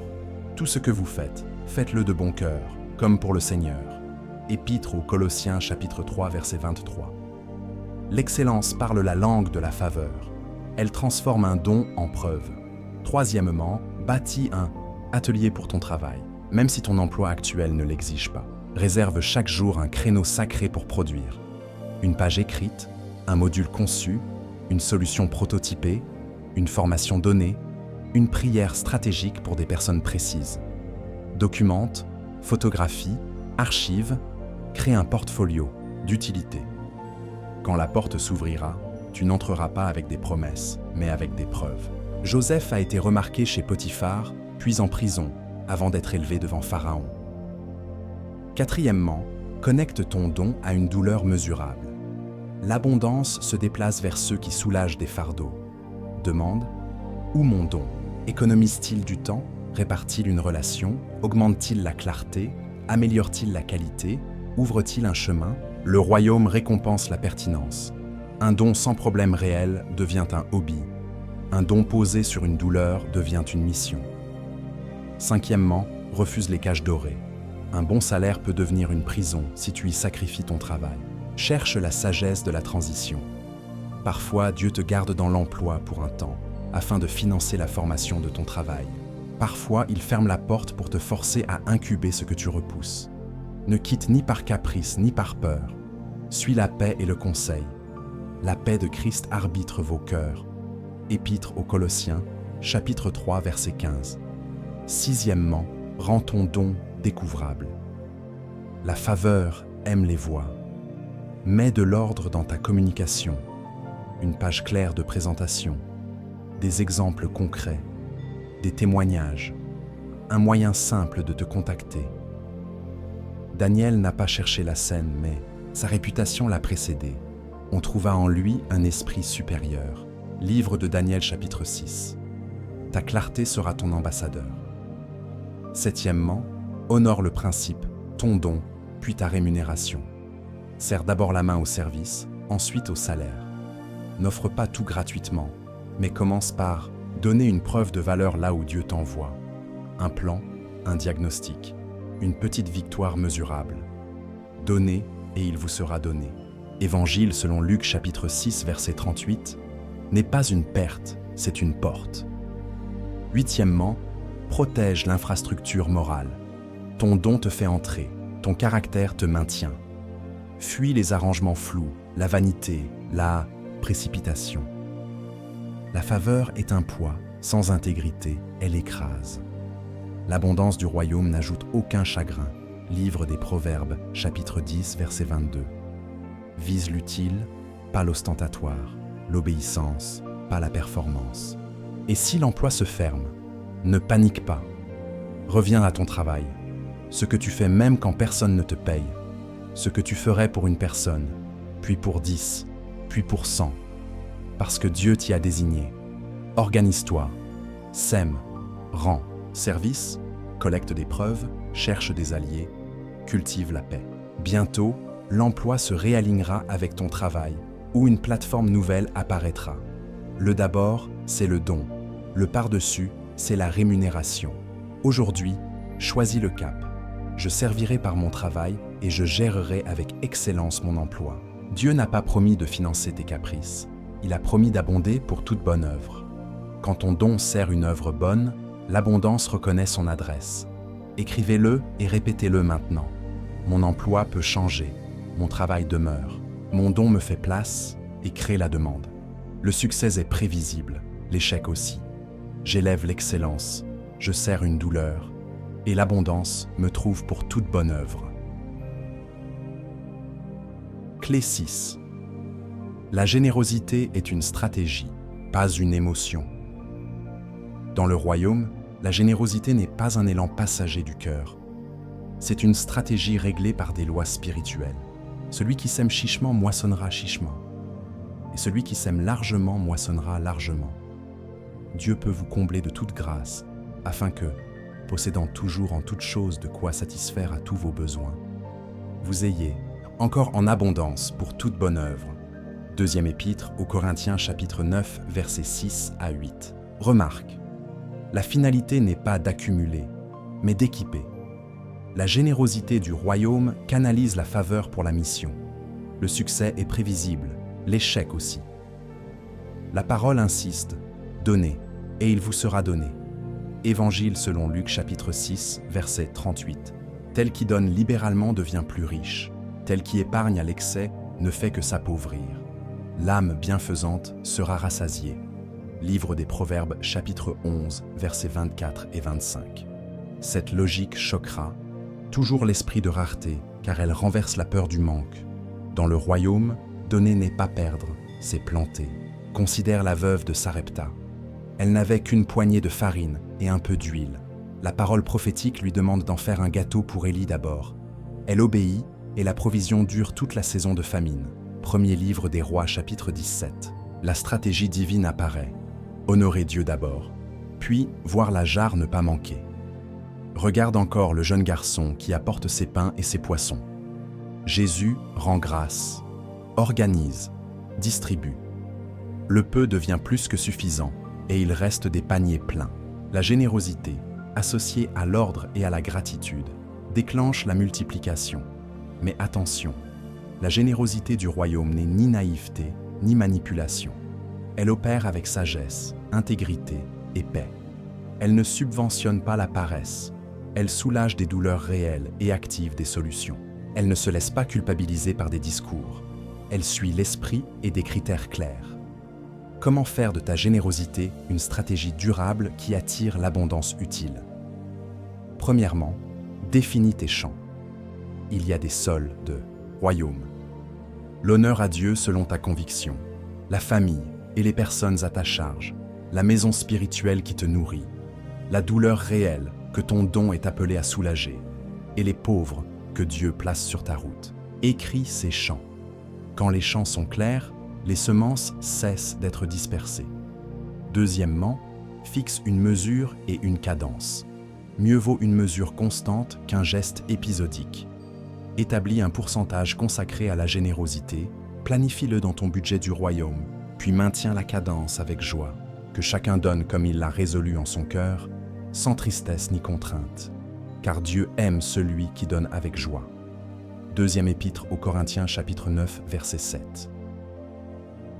Tout ce que vous faites, faites-le de bon cœur, comme pour le Seigneur. Épître aux Colossiens, chapitre 3, verset 23. L'excellence parle la langue de la faveur. Elle transforme un don en preuve. Troisièmement, bâtis un atelier pour ton travail, même si ton emploi actuel ne l'exige pas. Réserve chaque jour un créneau sacré pour produire. Une page écrite, un module conçu, une solution prototypée, une formation donnée, une prière stratégique pour des personnes précises. Documente, photographie, archive, crée un portfolio d'utilité. Quand la porte s'ouvrira, tu n'entreras pas avec des promesses, mais avec des preuves. Joseph a été remarqué chez Potiphar, puis en prison, avant d'être élevé devant Pharaon. Quatrièmement, connecte ton don à une douleur mesurable. L'abondance se déplace vers ceux qui soulagent des fardeaux. Demande, où mon don? Économise-t-il du temps? Répare-t-il une relation? Augmente-t-il la clarté? Améliore-t-il la qualité? Ouvre-t-il un chemin? Le royaume récompense la pertinence. Un don sans problème réel devient un hobby. Un don posé sur une douleur devient une mission. Cinquièmement, refuse les cages dorées. Un bon salaire peut devenir une prison si tu y sacrifies ton travail. Cherche la sagesse de la transition. Parfois, Dieu te garde dans l'emploi pour un temps, afin de financer la formation de ton travail. Parfois, il ferme la porte pour te forcer à incuber ce que tu repousses. Ne quitte ni par caprice ni par peur. Suis la paix et le conseil. La paix de Christ arbitre vos cœurs. Épître aux Colossiens, chapitre 3, verset 15. Sixièmement, rends ton don découvrable. La faveur aime les voix. Mets de l'ordre dans ta communication. Une page claire de présentation. Des exemples concrets. Des témoignages. Un moyen simple de te contacter. Daniel n'a pas cherché la scène, mais sa réputation l'a précédé. On trouva en lui un esprit supérieur. Livre de Daniel chapitre 6. Ta clarté sera ton ambassadeur. Septièmement, honore le principe, ton don, puis ta rémunération. Serre d'abord la main au service, ensuite au salaire. N'offre pas tout gratuitement, mais commence par donner une preuve de valeur là où Dieu t'envoie. Un plan, un diagnostic, une petite victoire mesurable. Donnez et il vous sera donné. Évangile selon Luc chapitre 6 verset 38, n'est pas une perte, c'est une porte. Huitièmement, protège l'infrastructure morale. Ton don te fait entrer, ton caractère te maintient. Fuis les arrangements flous, la vanité, la précipitation. La faveur est un poids, sans intégrité, elle écrase. L'abondance du royaume n'ajoute aucun chagrin. Livre des Proverbes, chapitre 10, verset 22. Vise l'utile, pas l'ostentatoire, l'obéissance, pas la performance. Et si l'emploi se ferme, ne panique pas. Reviens à ton travail. Ce que tu fais même quand personne ne te paye. Ce que tu ferais pour une personne, puis pour 10, puis pour 100. Parce que Dieu t'y a désigné. Organise-toi, sème, rends, service, collecte des preuves, cherche des alliés, cultive la paix. Bientôt, l'emploi se réalignera avec ton travail, ou une plateforme nouvelle apparaîtra. Le d'abord, c'est le don. Le par-dessus, c'est la rémunération. Aujourd'hui, choisis le cap. Je servirai par mon travail et je gérerai avec excellence mon emploi. Dieu n'a pas promis de financer tes caprices. Il a promis d'abonder pour toute bonne œuvre. Quand ton don sert une œuvre bonne, l'abondance reconnaît son adresse. Écrivez-le et répétez-le maintenant. Mon emploi peut changer, mon travail demeure. Mon don me fait place et crée la demande. Le succès est prévisible, l'échec aussi. J'élève l'excellence, je sers une douleur, et l'abondance me trouve pour toute bonne œuvre. Clé 6. La générosité est une stratégie, pas une émotion. Dans le royaume, la générosité n'est pas un élan passager du cœur. C'est une stratégie réglée par des lois spirituelles. Celui qui sème chichement moissonnera chichement, et celui qui sème largement moissonnera largement. Dieu peut vous combler de toute grâce, afin que, possédant toujours en toute chose de quoi satisfaire à tous vos besoins, vous ayez, encore en abondance pour toute bonne œuvre. Deuxième épître aux Corinthiens chapitre 9 versets 6 à 8. Remarque, la finalité n'est pas d'accumuler, mais d'équiper. La générosité du royaume canalise la faveur pour la mission. Le succès est prévisible, l'échec aussi. La parole insiste, donnez, et il vous sera donné. Évangile selon Luc chapitre 6, verset 38. Tel qui donne libéralement devient plus riche, tel qui épargne à l'excès ne fait que s'appauvrir. L'âme bienfaisante sera rassasiée. Livre des Proverbes chapitre 11, versets 24 et 25. Cette logique choquera, toujours l'esprit de rareté, car elle renverse la peur du manque. Dans le royaume, donner n'est pas perdre, c'est planter. Considère la veuve de Sarepta. Elle n'avait qu'une poignée de farine et un peu d'huile. La parole prophétique lui demande d'en faire un gâteau pour Élie d'abord. Elle obéit et la provision dure toute la saison de famine. Premier livre des Rois, chapitre 17. La stratégie divine apparaît. Honorer Dieu d'abord, puis voir la jarre ne pas manquer. Regarde encore le jeune garçon qui apporte ses pains et ses poissons. Jésus rend grâce, organise, distribue. Le peu devient plus que suffisant et il reste des paniers pleins. La générosité, associée à l'ordre et à la gratitude, déclenche la multiplication. Mais attention, la générosité du royaume n'est ni naïveté, ni manipulation. Elle opère avec sagesse, intégrité et paix. Elle ne subventionne pas la paresse. Elle soulage des douleurs réelles et active des solutions. Elle ne se laisse pas culpabiliser par des discours. Elle suit l'esprit et des critères clairs. Comment faire de ta générosité une stratégie durable qui attire l'abondance utile? Premièrement, définis tes champs. Il y a des sols de royaume. L'honneur à Dieu selon ta conviction, la famille et les personnes à ta charge, la maison spirituelle qui te nourrit, la douleur réelle que ton don est appelé à soulager, et les pauvres que Dieu place sur ta route. Écris ces champs. Quand les champs sont clairs, les semences cessent d'être dispersées. Deuxièmement, fixe une mesure et une cadence. Mieux vaut une mesure constante qu'un geste épisodique. Établis un pourcentage consacré à la générosité, planifie-le dans ton budget du royaume, puis maintiens la cadence avec joie, que chacun donne comme il l'a résolu en son cœur, sans tristesse ni contrainte, car Dieu aime celui qui donne avec joie. Deuxième épître aux Corinthiens chapitre 9 verset 7.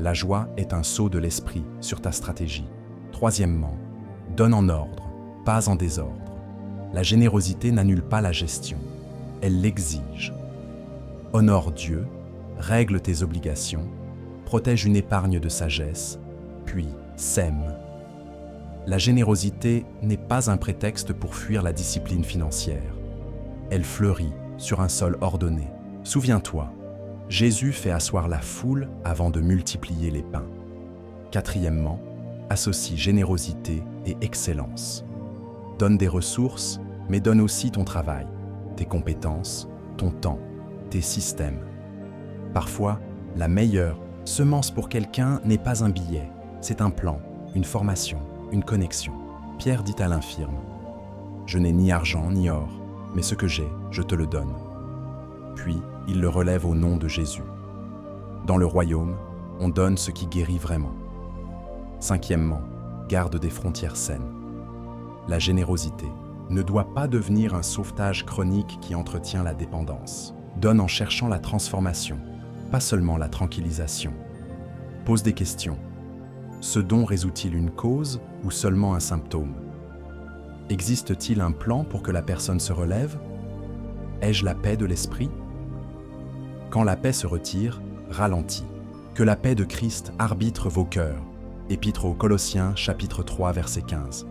La joie est un sceau de l'esprit sur ta stratégie. Troisièmement, donne en ordre, pas en désordre. La générosité n'annule pas la gestion, elle l'exige. Honore Dieu, règle tes obligations, protège une épargne de sagesse, puis sème. La générosité n'est pas un prétexte pour fuir la discipline financière. Elle fleurit sur un sol ordonné. Souviens-toi, Jésus fait asseoir la foule avant de multiplier les pains. Quatrièmement, associe générosité et excellence. Donne des ressources, mais donne aussi ton travail, tes compétences, ton temps, tes systèmes. Parfois, la meilleure semence pour quelqu'un n'est pas un billet, c'est un plan, une formation, une connexion. Pierre dit à l'infirme, « Je n'ai ni argent ni or, mais ce que j'ai, je te le donne. » Puis, il le relève au nom de Jésus. Dans le royaume, on donne ce qui guérit vraiment. Cinquièmement, garde des frontières saines. La générosité ne doit pas devenir un sauvetage chronique qui entretient la dépendance. Donne en cherchant la transformation, pas seulement la tranquillisation. Pose des questions. Ce don résout-il une cause ou seulement un symptôme? Existe-t-il un plan pour que la personne se relève? Ai-je la paix de l'esprit? Quand la paix se retire, ralentis. Que la paix de Christ arbitre vos cœurs. Épître aux Colossiens, chapitre 3, verset 15.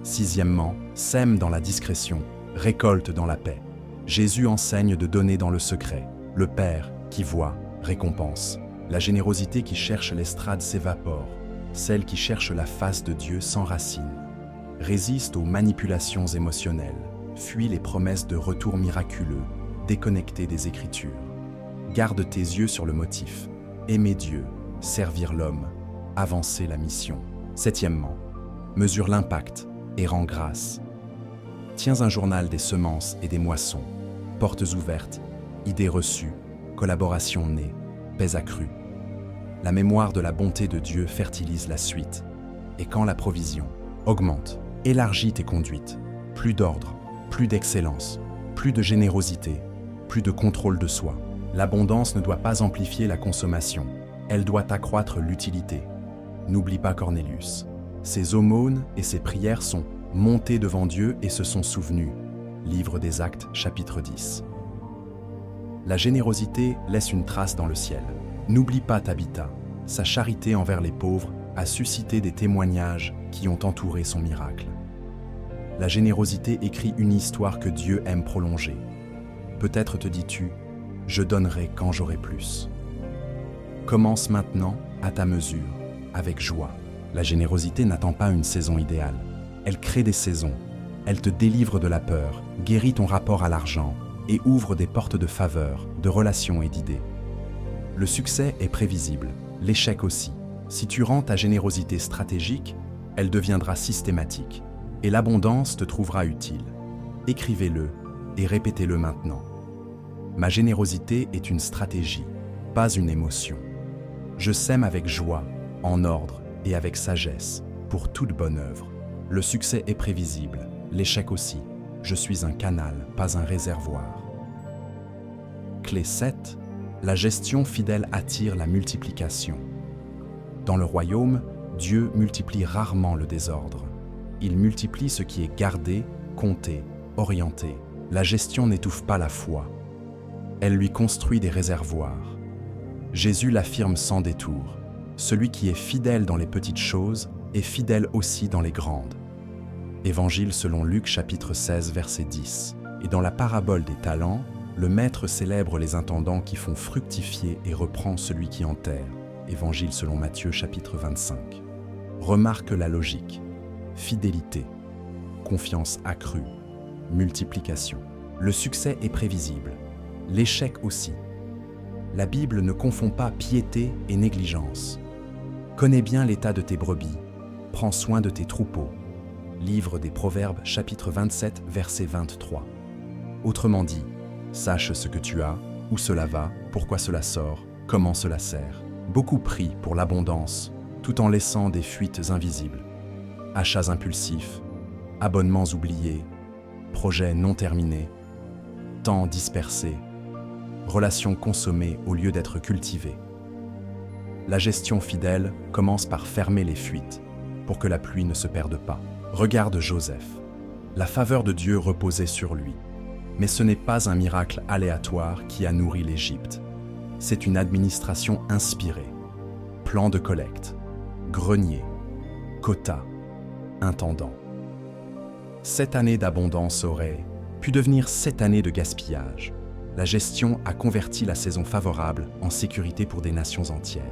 Sixièmement, sème dans la discrétion, récolte dans la paix. Jésus enseigne de donner dans le secret. Le Père, qui voit, récompense. La générosité qui cherche l'estrade s'évapore. Celle qui cherche la face de Dieu s'enracine. Résiste aux manipulations émotionnelles. Fuis les promesses de retour miraculeux, déconnectées des Écritures. Garde tes yeux sur le motif. Aimer Dieu, servir l'homme, avancer la mission. Septièmement, mesure l'impact et rends grâce. Tiens un journal des semences et des moissons, portes ouvertes, idées reçues, collaborations nées, paix accrue. La mémoire de la bonté de Dieu fertilise la suite. Et quand la provision augmente, élargis tes conduites. Plus d'ordre, plus d'excellence, plus de générosité, plus de contrôle de soi. L'abondance ne doit pas amplifier la consommation. Elle doit accroître l'utilité. N'oublie pas Cornélius. Ses aumônes et ses prières sont montées devant Dieu et se sont souvenus. Livre des Actes, chapitre 10. La générosité laisse une trace dans le ciel. N'oublie pas Tabitha. Sa charité envers les pauvres a suscité des témoignages qui ont entouré son miracle. La générosité écrit une histoire que Dieu aime prolonger. Peut-être te dis-tu, je donnerai quand j'aurai plus. Commence maintenant à ta mesure, avec joie. La générosité n'attend pas une saison idéale. Elle crée des saisons. Elle te délivre de la peur, guérit ton rapport à l'argent et ouvre des portes de faveur, de relations et d'idées. Le succès est prévisible, l'échec aussi. Si tu rends ta générosité stratégique, elle deviendra systématique et l'abondance te trouvera utile. Écrivez-le et répétez-le maintenant. Ma générosité est une stratégie, pas une émotion. Je sème avec joie, en ordre et avec sagesse, pour toute bonne œuvre. Le succès est prévisible, l'échec aussi. Je suis un canal, pas un réservoir. Clé 7. La gestion fidèle attire la multiplication. Dans le royaume, Dieu multiplie rarement le désordre. Il multiplie ce qui est gardé, compté, orienté. La gestion n'étouffe pas la foi. Elle lui construit des réservoirs. Jésus l'affirme sans détour. Celui qui est fidèle dans les petites choses est fidèle aussi dans les grandes. Évangile selon Luc chapitre 16 verset 10. Et dans la parabole des talents, le maître célèbre les intendants qui font fructifier et reprend celui qui enterre. Évangile selon Matthieu chapitre 25. Remarque la logique. Fidélité, confiance accrue, multiplication. Le succès est prévisible, l'échec aussi. La Bible ne confond pas piété et négligence. Connais bien l'état de tes brebis, prends soin de tes troupeaux. Livre des Proverbes, chapitre 27, verset 23. Autrement dit, sache ce que tu as, où cela va, pourquoi cela sort, comment cela sert. Beaucoup prient pour l'abondance, tout en laissant des fuites invisibles. Achats impulsifs, abonnements oubliés, projets non terminés, temps dispersé, relations consommées au lieu d'être cultivées. La gestion fidèle commence par fermer les fuites pour que la pluie ne se perde pas. Regarde Joseph. La faveur de Dieu reposait sur lui. Mais ce n'est pas un miracle aléatoire qui a nourri l'Égypte. C'est une administration inspirée. Plan de collecte, grenier, quota, intendant. 7 années d'abondance auraient pu devenir 7 années de gaspillage. La gestion a converti la saison favorable en sécurité pour des nations entières.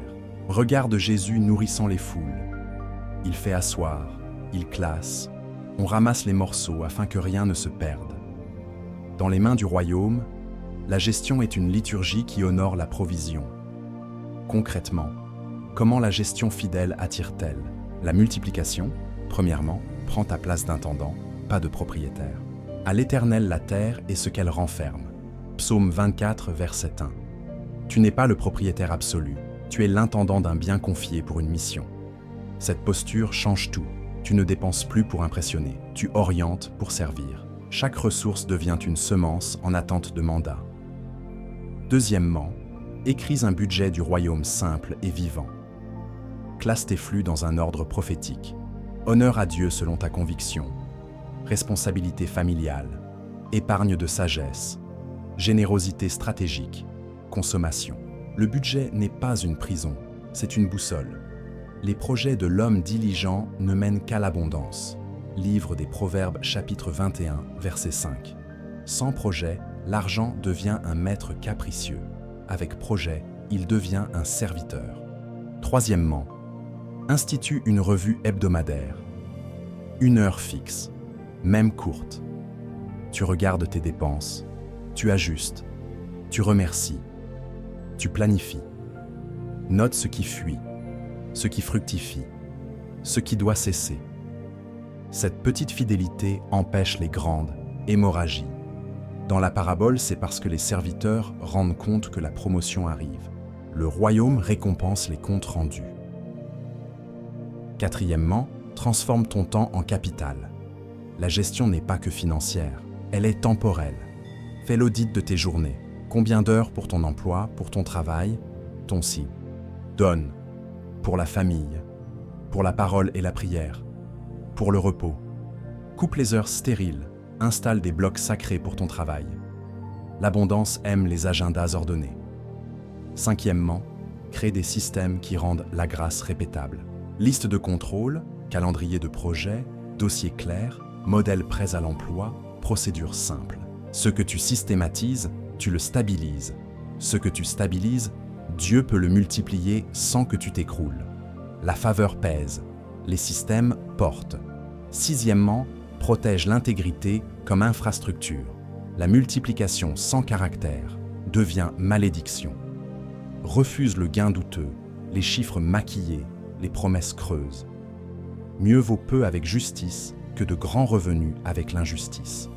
Regarde Jésus nourrissant les foules. Il fait asseoir, il classe, on ramasse les morceaux afin que rien ne se perde. Dans les mains du royaume, la gestion est une liturgie qui honore la provision. Concrètement, comment la gestion fidèle attire-t-elle? La multiplication, premièrement, prend ta place d'intendant, pas de propriétaire. À l'Éternel la terre est ce qu'elle renferme. Psaume 24, verset 1. Tu n'es pas le propriétaire absolu, tu es l'intendant d'un bien confié pour une mission. Cette posture change tout. Tu ne dépenses plus pour impressionner, tu orientes pour servir. Chaque ressource devient une semence en attente de mandat. Deuxièmement, écris un budget du royaume simple et vivant. Classe tes flux dans un ordre prophétique. Honneur à Dieu selon ta conviction. Responsabilité familiale. Épargne de sagesse. Générosité stratégique. Consommation. Le budget n'est pas une prison, c'est une boussole. Les projets de l'homme diligent ne mènent qu'à l'abondance. Livre des Proverbes, chapitre 21, verset 5. Sans projet, l'argent devient un maître capricieux. Avec projet, il devient un serviteur. Troisièmement, institue une revue hebdomadaire. 1 heure fixe, même courte. Tu regardes tes dépenses, tu ajustes, tu remercies, tu planifies. Note ce qui fuit, ce qui fructifie, ce qui doit cesser. Cette petite fidélité empêche les grandes hémorragies. Dans la parabole, c'est parce que les serviteurs rendent compte que la promotion arrive. Le royaume récompense les comptes rendus. Quatrièmement, transforme ton temps en capital. La gestion n'est pas que financière, elle est temporelle. Fais l'audit de tes journées. Combien d'heures pour ton emploi, pour ton travail, ton si. Donne pour la famille, pour la parole et la prière, pour le repos. Coupe les heures stériles, installe des blocs sacrés pour ton travail. L'abondance aime les agendas ordonnés. Cinquièmement, crée des systèmes qui rendent la grâce répétable. Liste de contrôle, calendrier de projet, dossier clair, modèle prêt à l'emploi, procédure simple. Ce que tu systématises, tu le stabilises. Ce que tu stabilises, Dieu peut le multiplier sans que tu t'écroules. La faveur pèse, les systèmes portent. Sixièmement, protège l'intégrité comme infrastructure. La multiplication sans caractère devient malédiction. Refuse le gain douteux, les chiffres maquillés, les promesses creuses. Mieux vaut peu avec justice que de grands revenus avec l'injustice.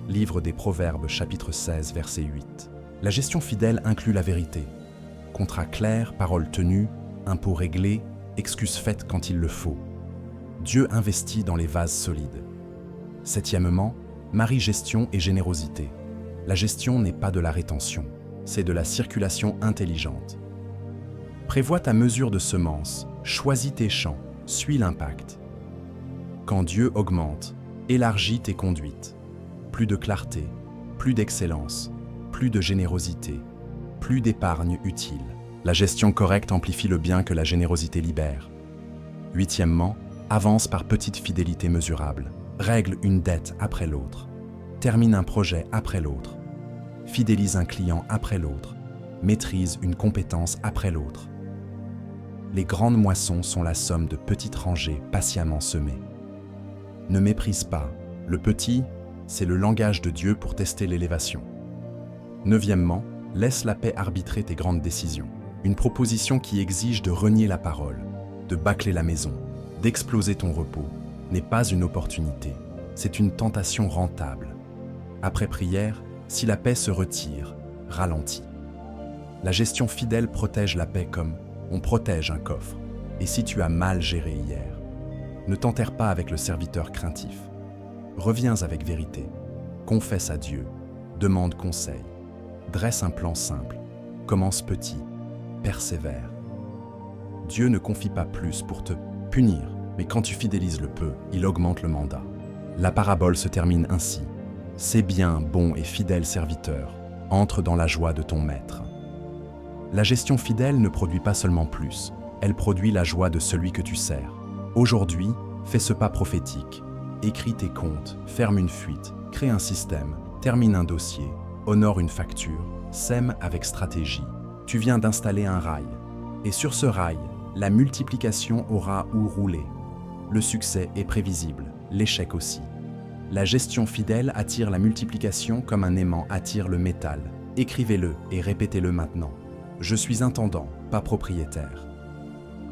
Livre des Proverbes, chapitre 16, verset 8. La gestion fidèle inclut la vérité. Contrat clair, paroles tenues, impôts réglés, excuses faites quand il le faut. Dieu investit dans les vases solides. Septièmement, marie gestion et générosité. La gestion n'est pas de la rétention, c'est de la circulation intelligente. Prévois ta mesure de semence, choisis tes champs, suis l'impact. Quand Dieu augmente, élargis tes conduites. Plus de clarté, plus d'excellence, plus de générosité, plus d'épargne utile. La gestion correcte amplifie le bien que la générosité libère. Huitièmement, avance par petites fidélités mesurables. Règle une dette après l'autre. Termine un projet après l'autre. Fidélise un client après l'autre. Maîtrise une compétence après l'autre. Les grandes moissons sont la somme de petites rangées patiemment semées. Ne méprise pas. Le petit, c'est le langage de Dieu pour tester l'élévation. Neuvièmement, laisse la paix arbitrer tes grandes décisions. Une proposition qui exige de renier la parole, de bâcler la maison, d'exploser ton repos, n'est pas une opportunité, c'est une tentation rentable. Après prière, si la paix se retire, ralentis. La gestion fidèle protège la paix comme on protège un coffre. Et si tu as mal géré hier, ne t'enterre pas avec le serviteur craintif. Reviens avec vérité, confesse à Dieu, demande conseil, dresse un plan simple, commence petit, persévère. Dieu ne confie pas plus pour te punir, mais quand tu fidélises le peu, il augmente le mandat. La parabole se termine ainsi. C'est bien, bon et fidèle serviteur, entre dans la joie de ton maître. La gestion fidèle ne produit pas seulement plus, elle produit la joie de celui que tu sers. Aujourd'hui, fais ce pas prophétique. Écris tes comptes, ferme une fuite, crée un système, termine un dossier, honore une facture, sème avec stratégie. Tu viens d'installer un rail. Et sur ce rail, la multiplication aura où rouler. Le succès est prévisible, l'échec aussi. La gestion fidèle attire la multiplication comme un aimant attire le métal. Écrivez-le et répétez-le maintenant. Je suis intendant, pas propriétaire.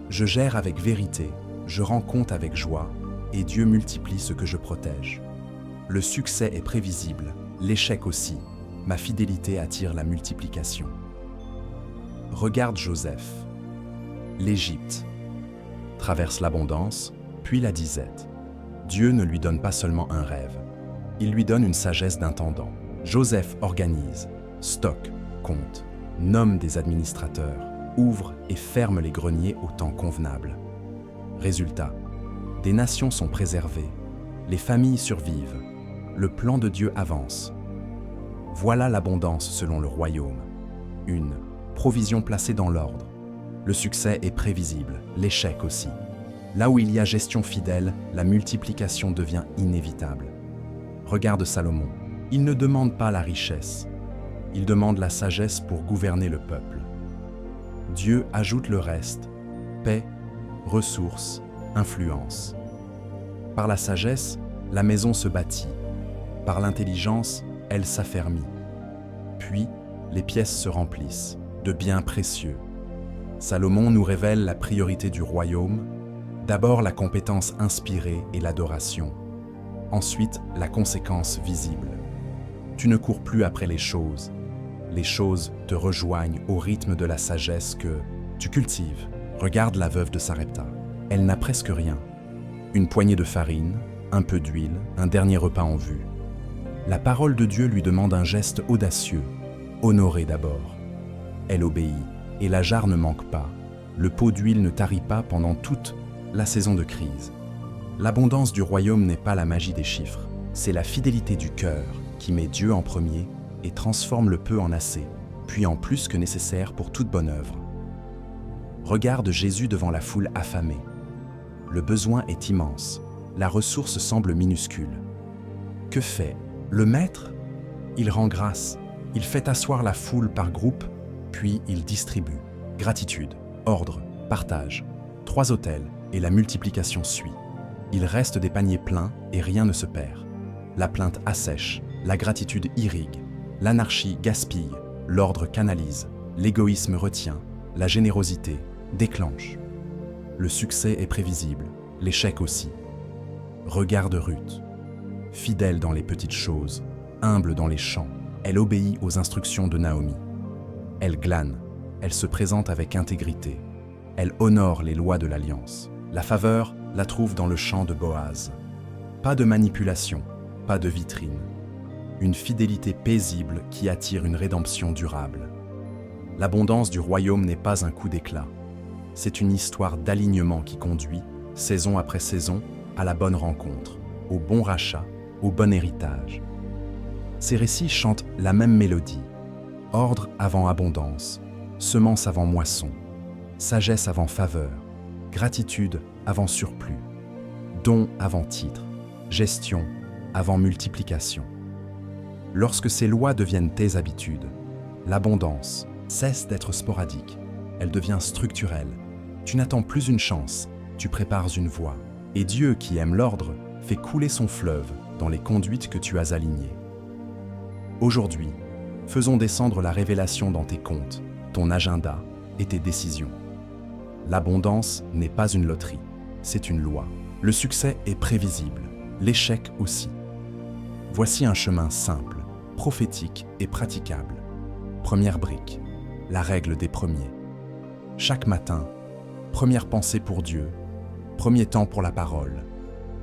Je gère avec vérité, je rends compte avec joie, et Dieu multiplie ce que je protège. Le succès est prévisible, l'échec aussi. Ma fidélité attire la multiplication. Regarde Joseph. L'Égypte traverse l'abondance, puis la disette. Dieu ne lui donne pas seulement un rêve, il lui donne une sagesse d'intendant. Joseph organise, stocke, compte, nomme des administrateurs, ouvre et ferme les greniers au temps convenable. Résultat, des nations sont préservées, les familles survivent, le plan de Dieu avance. Voilà l'abondance selon le royaume. Une provision placée dans l'ordre. Le succès est prévisible, l'échec aussi. Là où il y a gestion fidèle, la multiplication devient inévitable. Regarde Salomon, il ne demande pas la richesse, il demande la sagesse pour gouverner le peuple. Dieu ajoute le reste, paix, ressources, influence. Par la sagesse, la maison se bâtit. Par l'intelligence, elle s'affermit. Puis, les pièces se remplissent de biens précieux. Salomon nous révèle la priorité du royaume. D'abord la compétence inspirée et l'adoration. Ensuite, la conséquence visible. Tu ne cours plus après les choses te rejoignent au rythme de la sagesse que tu cultives. Regarde la veuve de Sarepta. Elle n'a presque rien. Une poignée de farine, un peu d'huile, un dernier repas en vue. La parole de Dieu lui demande un geste audacieux, honorer d'abord. Elle obéit, et la jarre ne manque pas. Le pot d'huile ne tarit pas pendant toute la saison de crise. L'abondance du royaume n'est pas la magie des chiffres, c'est la fidélité du cœur qui met Dieu en premier et transforme le peu en assez, puis en plus que nécessaire pour toute bonne œuvre. Regarde Jésus devant la foule affamée. Le besoin est immense, la ressource semble minuscule. Que fait le Maître? Il rend grâce, il fait asseoir la foule par groupe, puis il distribue. Gratitude, ordre, partage. 3 autels et la multiplication suit. Il reste des paniers pleins et rien ne se perd. La plainte assèche, la gratitude irrigue, l'anarchie gaspille, l'ordre canalise, l'égoïsme retient, la générosité déclenche. Le succès est prévisible, l'échec aussi. Regarde Ruth. Fidèle dans les petites choses, humble dans les champs, elle obéit aux instructions de Naomi. Elle glane, elle se présente avec intégrité. Elle honore les lois de l'alliance. La faveur la trouve dans le champ de Boaz. Pas de manipulation, pas de vitrine. Une fidélité paisible qui attire une rédemption durable. L'abondance du royaume n'est pas un coup d'éclat. C'est une histoire d'alignement qui conduit, saison après saison, à la bonne rencontre, au bon rachat, au bon héritage. Ces récits chantent la même mélodie. Ordre avant abondance, semence avant moisson, sagesse avant faveur, gratitude avant surplus, don avant titre, gestion avant multiplication. Lorsque ces lois deviennent tes habitudes, l'abondance cesse d'être sporadique, elle devient structurelle. Tu n'attends plus une chance, tu prépares une voie. Et Dieu, qui aime l'ordre, fait couler son fleuve dans les conduites que tu as alignées. Aujourd'hui, faisons descendre la révélation dans tes comptes, ton agenda et tes décisions. L'abondance n'est pas une loterie, c'est une loi. Le succès est prévisible, l'échec aussi. Voici un chemin simple, prophétique et praticable. Première brique, la règle des premiers. Chaque matin, première pensée pour Dieu, premier temps pour la parole,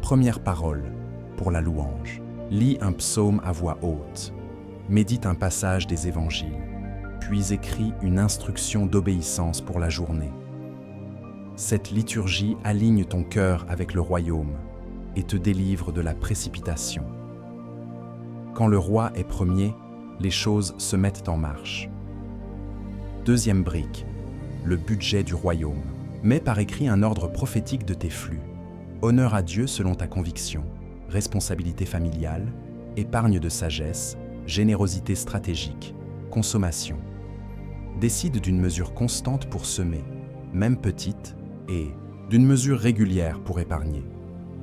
première parole pour la louange. Lis un psaume à voix haute, médite un passage des évangiles, puis écris une instruction d'obéissance pour la journée. Cette liturgie aligne ton cœur avec le royaume et te délivre de la précipitation. Quand le roi est premier, les choses se mettent en marche. Deuxième brique, le budget du royaume. Mets par écrit un ordre prophétique de tes flux. Honneur à Dieu selon ta conviction, responsabilité familiale, épargne de sagesse, générosité stratégique, consommation. Décide d'une mesure constante pour semer, même petite, et d'une mesure régulière pour épargner.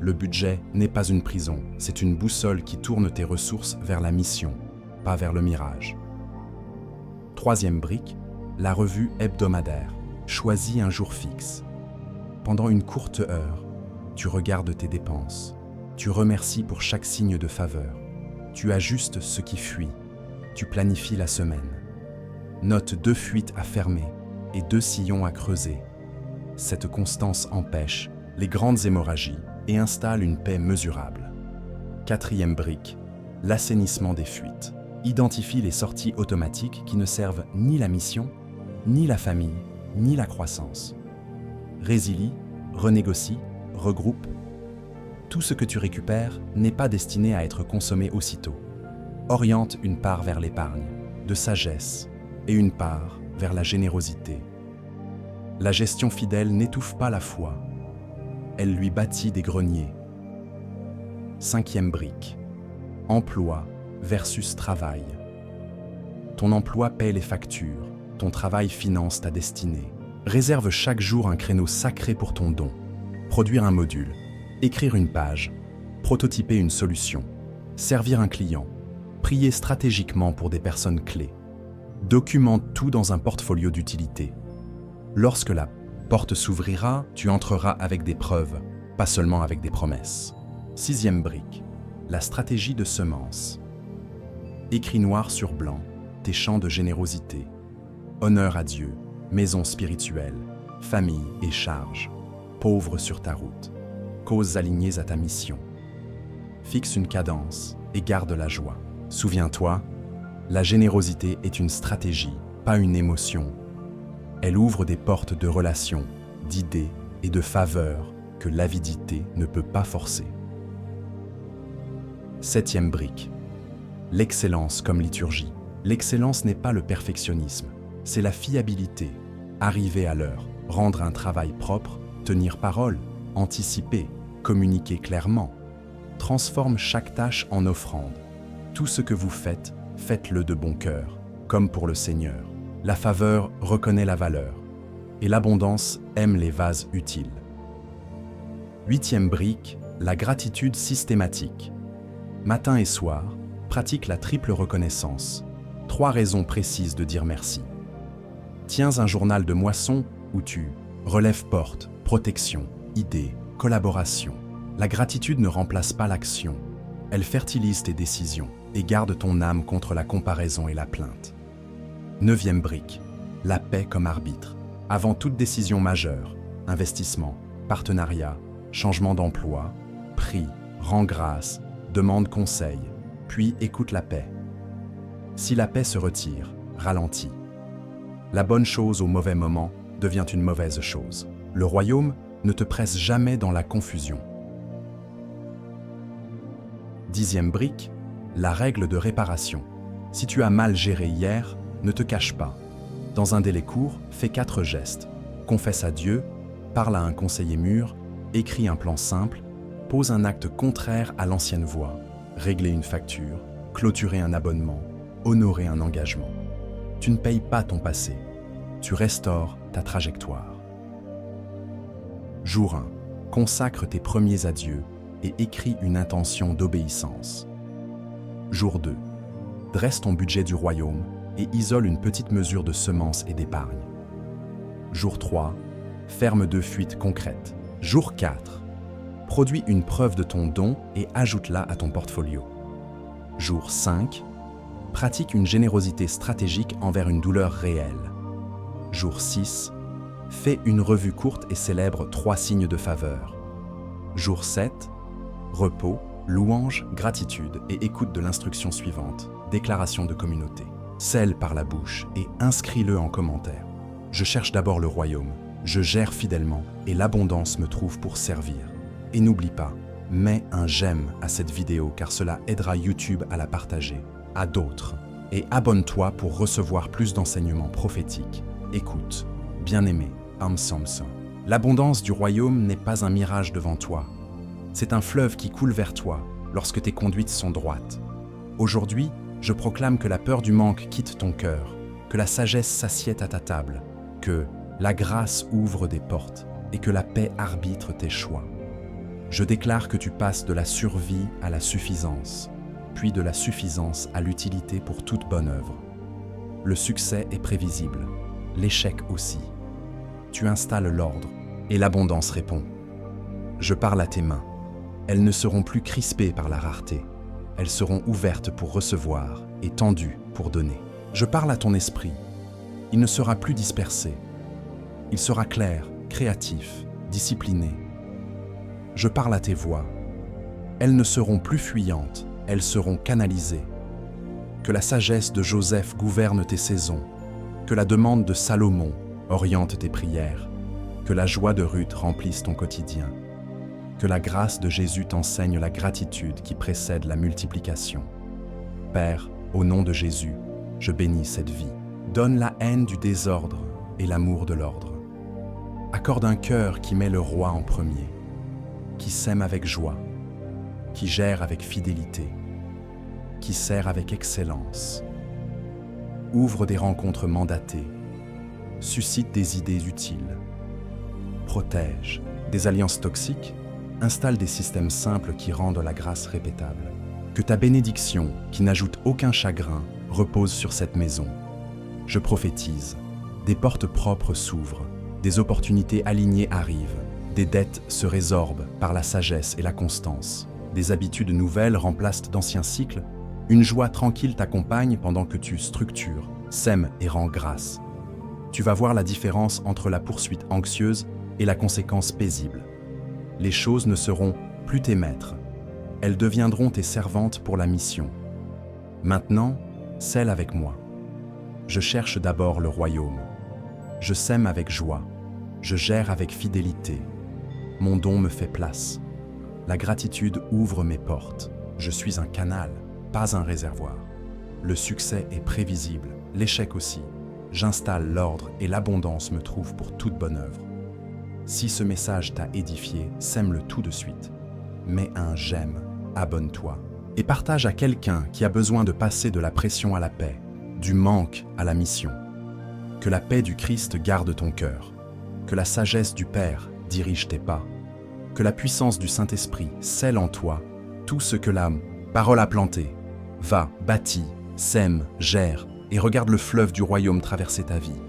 Le budget n'est pas une prison, c'est une boussole qui tourne tes ressources vers la mission, pas vers le mirage. Troisième brique, la revue hebdomadaire. Choisis un jour fixe. Pendant une courte heure, tu regardes tes dépenses. Tu remercies pour chaque signe de faveur. Tu ajustes ce qui fuit. Tu planifies la semaine. Note 2 fuites à fermer et 2 sillons à creuser. Cette constance empêche les grandes hémorragies et installe une paix mesurable. Quatrième brique, l'assainissement des fuites. Identifie les sorties automatiques qui ne servent ni la mission, ni la famille, ni la croissance. Résilie, renégocie, regroupe. Tout ce que tu récupères n'est pas destiné à être consommé aussitôt. Oriente une part vers l'épargne, de sagesse, et une part vers la générosité. La gestion fidèle n'étouffe pas la foi, elle lui bâtit des greniers. Cinquième brique, emploi versus travail. Ton emploi paie les factures, ton travail finance ta destinée. Réserve chaque jour un créneau sacré pour ton don. Produire un module, écrire une page, prototyper une solution, servir un client, prier stratégiquement pour des personnes clés. Documente tout dans un portfolio d'utilité. Lorsque la porte s'ouvrira, tu entreras avec des preuves, pas seulement avec des promesses. Sixième brique, la stratégie de semence. Écris noir sur blanc tes champs de générosité. Honneur à Dieu, maison spirituelle, famille et charge, pauvre sur ta route, causes alignées à ta mission. Fixe une cadence et garde la joie. Souviens-toi, la générosité est une stratégie, pas une émotion. Elle ouvre des portes de relations, d'idées et de faveurs que l'avidité ne peut pas forcer. 7e brique. L'excellence comme liturgie. L'excellence n'est pas le perfectionnisme, c'est la fiabilité. Arriver à l'heure, rendre un travail propre, tenir parole, anticiper, communiquer clairement. Transforme chaque tâche en offrande. Tout ce que vous faites, faites-le de bon cœur, comme pour le Seigneur. La faveur reconnaît la valeur, et l'abondance aime les vases utiles. 8e brique, la gratitude systématique. Matin et soir, pratique la triple reconnaissance. 3 raisons précises de dire merci. Tiens un journal de moisson où tu relèves porte, protection, idées, collaboration. La gratitude ne remplace pas l'action. Elle fertilise tes décisions et garde ton âme contre la comparaison et la plainte. 9e brique, la paix comme arbitre. Avant toute décision majeure, investissement, partenariat, changement d'emploi, prie, rends grâce, demande conseil, puis écoute la paix. Si la paix se retire, ralentit. La bonne chose au mauvais moment devient une mauvaise chose. Le royaume ne te presse jamais dans la confusion. 10e brique, la règle de réparation. Si tu as mal géré hier, ne te cache pas. Dans un délai court, fais 4 gestes. Confesse à Dieu, parle à un conseiller mûr, écris un plan simple, pose un acte contraire à l'ancienne voie, régler une facture, clôturer un abonnement, honorer un engagement. Tu ne payes pas ton passé, tu restaures ta trajectoire. Jour 1. Consacre tes premiers à Dieu et écris une intention d'obéissance. Jour 2. Dresse ton budget du royaume et isole une petite mesure de semences et d'épargne. Jour 3. Ferme 2 fuites concrètes. Jour 4. Produis une preuve de ton don et ajoute-la à ton portfolio. Jour 5. Pratique une générosité stratégique envers une douleur réelle. Jour 6. Fais une revue courte et célèbre 3 signes de faveur. Jour 7. Repos, louange, gratitude et écoute de l'instruction suivante, déclaration de communauté. Scelle par la bouche et inscris-le en commentaire. Je cherche d'abord le royaume, je gère fidèlement et l'abondance me trouve pour servir. Et n'oublie pas, mets un j'aime à cette vidéo car cela aidera YouTube à la partager à d'autres. Et abonne-toi pour recevoir plus d'enseignements prophétiques. Écoute, bien-aimé, Am Samson. L'abondance du royaume n'est pas un mirage devant toi. C'est un fleuve qui coule vers toi lorsque tes conduites sont droites. Aujourd'hui, je proclame que la peur du manque quitte ton cœur, que la sagesse s'assied à ta table, que la grâce ouvre des portes et que la paix arbitre tes choix. Je déclare que tu passes de la survie à la suffisance, puis de la suffisance à l'utilité pour toute bonne œuvre. Le succès est prévisible, l'échec aussi. Tu installes l'ordre et l'abondance répond. Je parle à tes mains. Elles ne seront plus crispées par la rareté. Elles seront ouvertes pour recevoir et tendues pour donner. Je parle à ton esprit. Il ne sera plus dispersé. Il sera clair, créatif, discipliné. Je parle à tes voix. Elles ne seront plus fuyantes, elles seront canalisées. Que la sagesse de Joseph gouverne tes saisons. Que la demande de Salomon oriente tes prières. Que la joie de Ruth remplisse ton quotidien. Que la grâce de Jésus t'enseigne la gratitude qui précède la multiplication. Père, au nom de Jésus, je bénis cette vie. Donne la haine du désordre et l'amour de l'ordre. Accorde un cœur qui met le roi en premier, qui s'aime avec joie, qui gère avec fidélité, qui sert avec excellence. Ouvre des rencontres mandatées, suscite des idées utiles, protège des alliances toxiques, installe des systèmes simples qui rendent la grâce répétable. Que ta bénédiction, qui n'ajoute aucun chagrin, repose sur cette maison. Je prophétise, des portes propres s'ouvrent, des opportunités alignées arrivent, des dettes se résorbent par la sagesse et la constance, des habitudes nouvelles remplacent d'anciens cycles, une joie tranquille t'accompagne pendant que tu structures, sèmes et rends grâce. Tu vas voir la différence entre la poursuite anxieuse et la conséquence paisible. Les choses ne seront plus tes maîtres, elles deviendront tes servantes pour la mission. Maintenant, scelle avec moi. Je cherche d'abord le royaume. Je sème avec joie, je gère avec fidélité. Mon don me fait place. La gratitude ouvre mes portes. Je suis un canal, pas un réservoir. Le succès est prévisible, l'échec aussi. J'installe l'ordre et l'abondance me trouvent pour toute bonne œuvre. Si ce message t'a édifié, sème-le tout de suite. Mets un j'aime, abonne-toi et partage à quelqu'un qui a besoin de passer de la pression à la paix, du manque à la mission. Que la paix du Christ garde ton cœur, que la sagesse du Père dirige tes pas, que la puissance du Saint-Esprit scelle en toi tout ce que la parole a planté. Va, bâtis, sème, gère et regarde le fleuve du royaume traverser ta vie.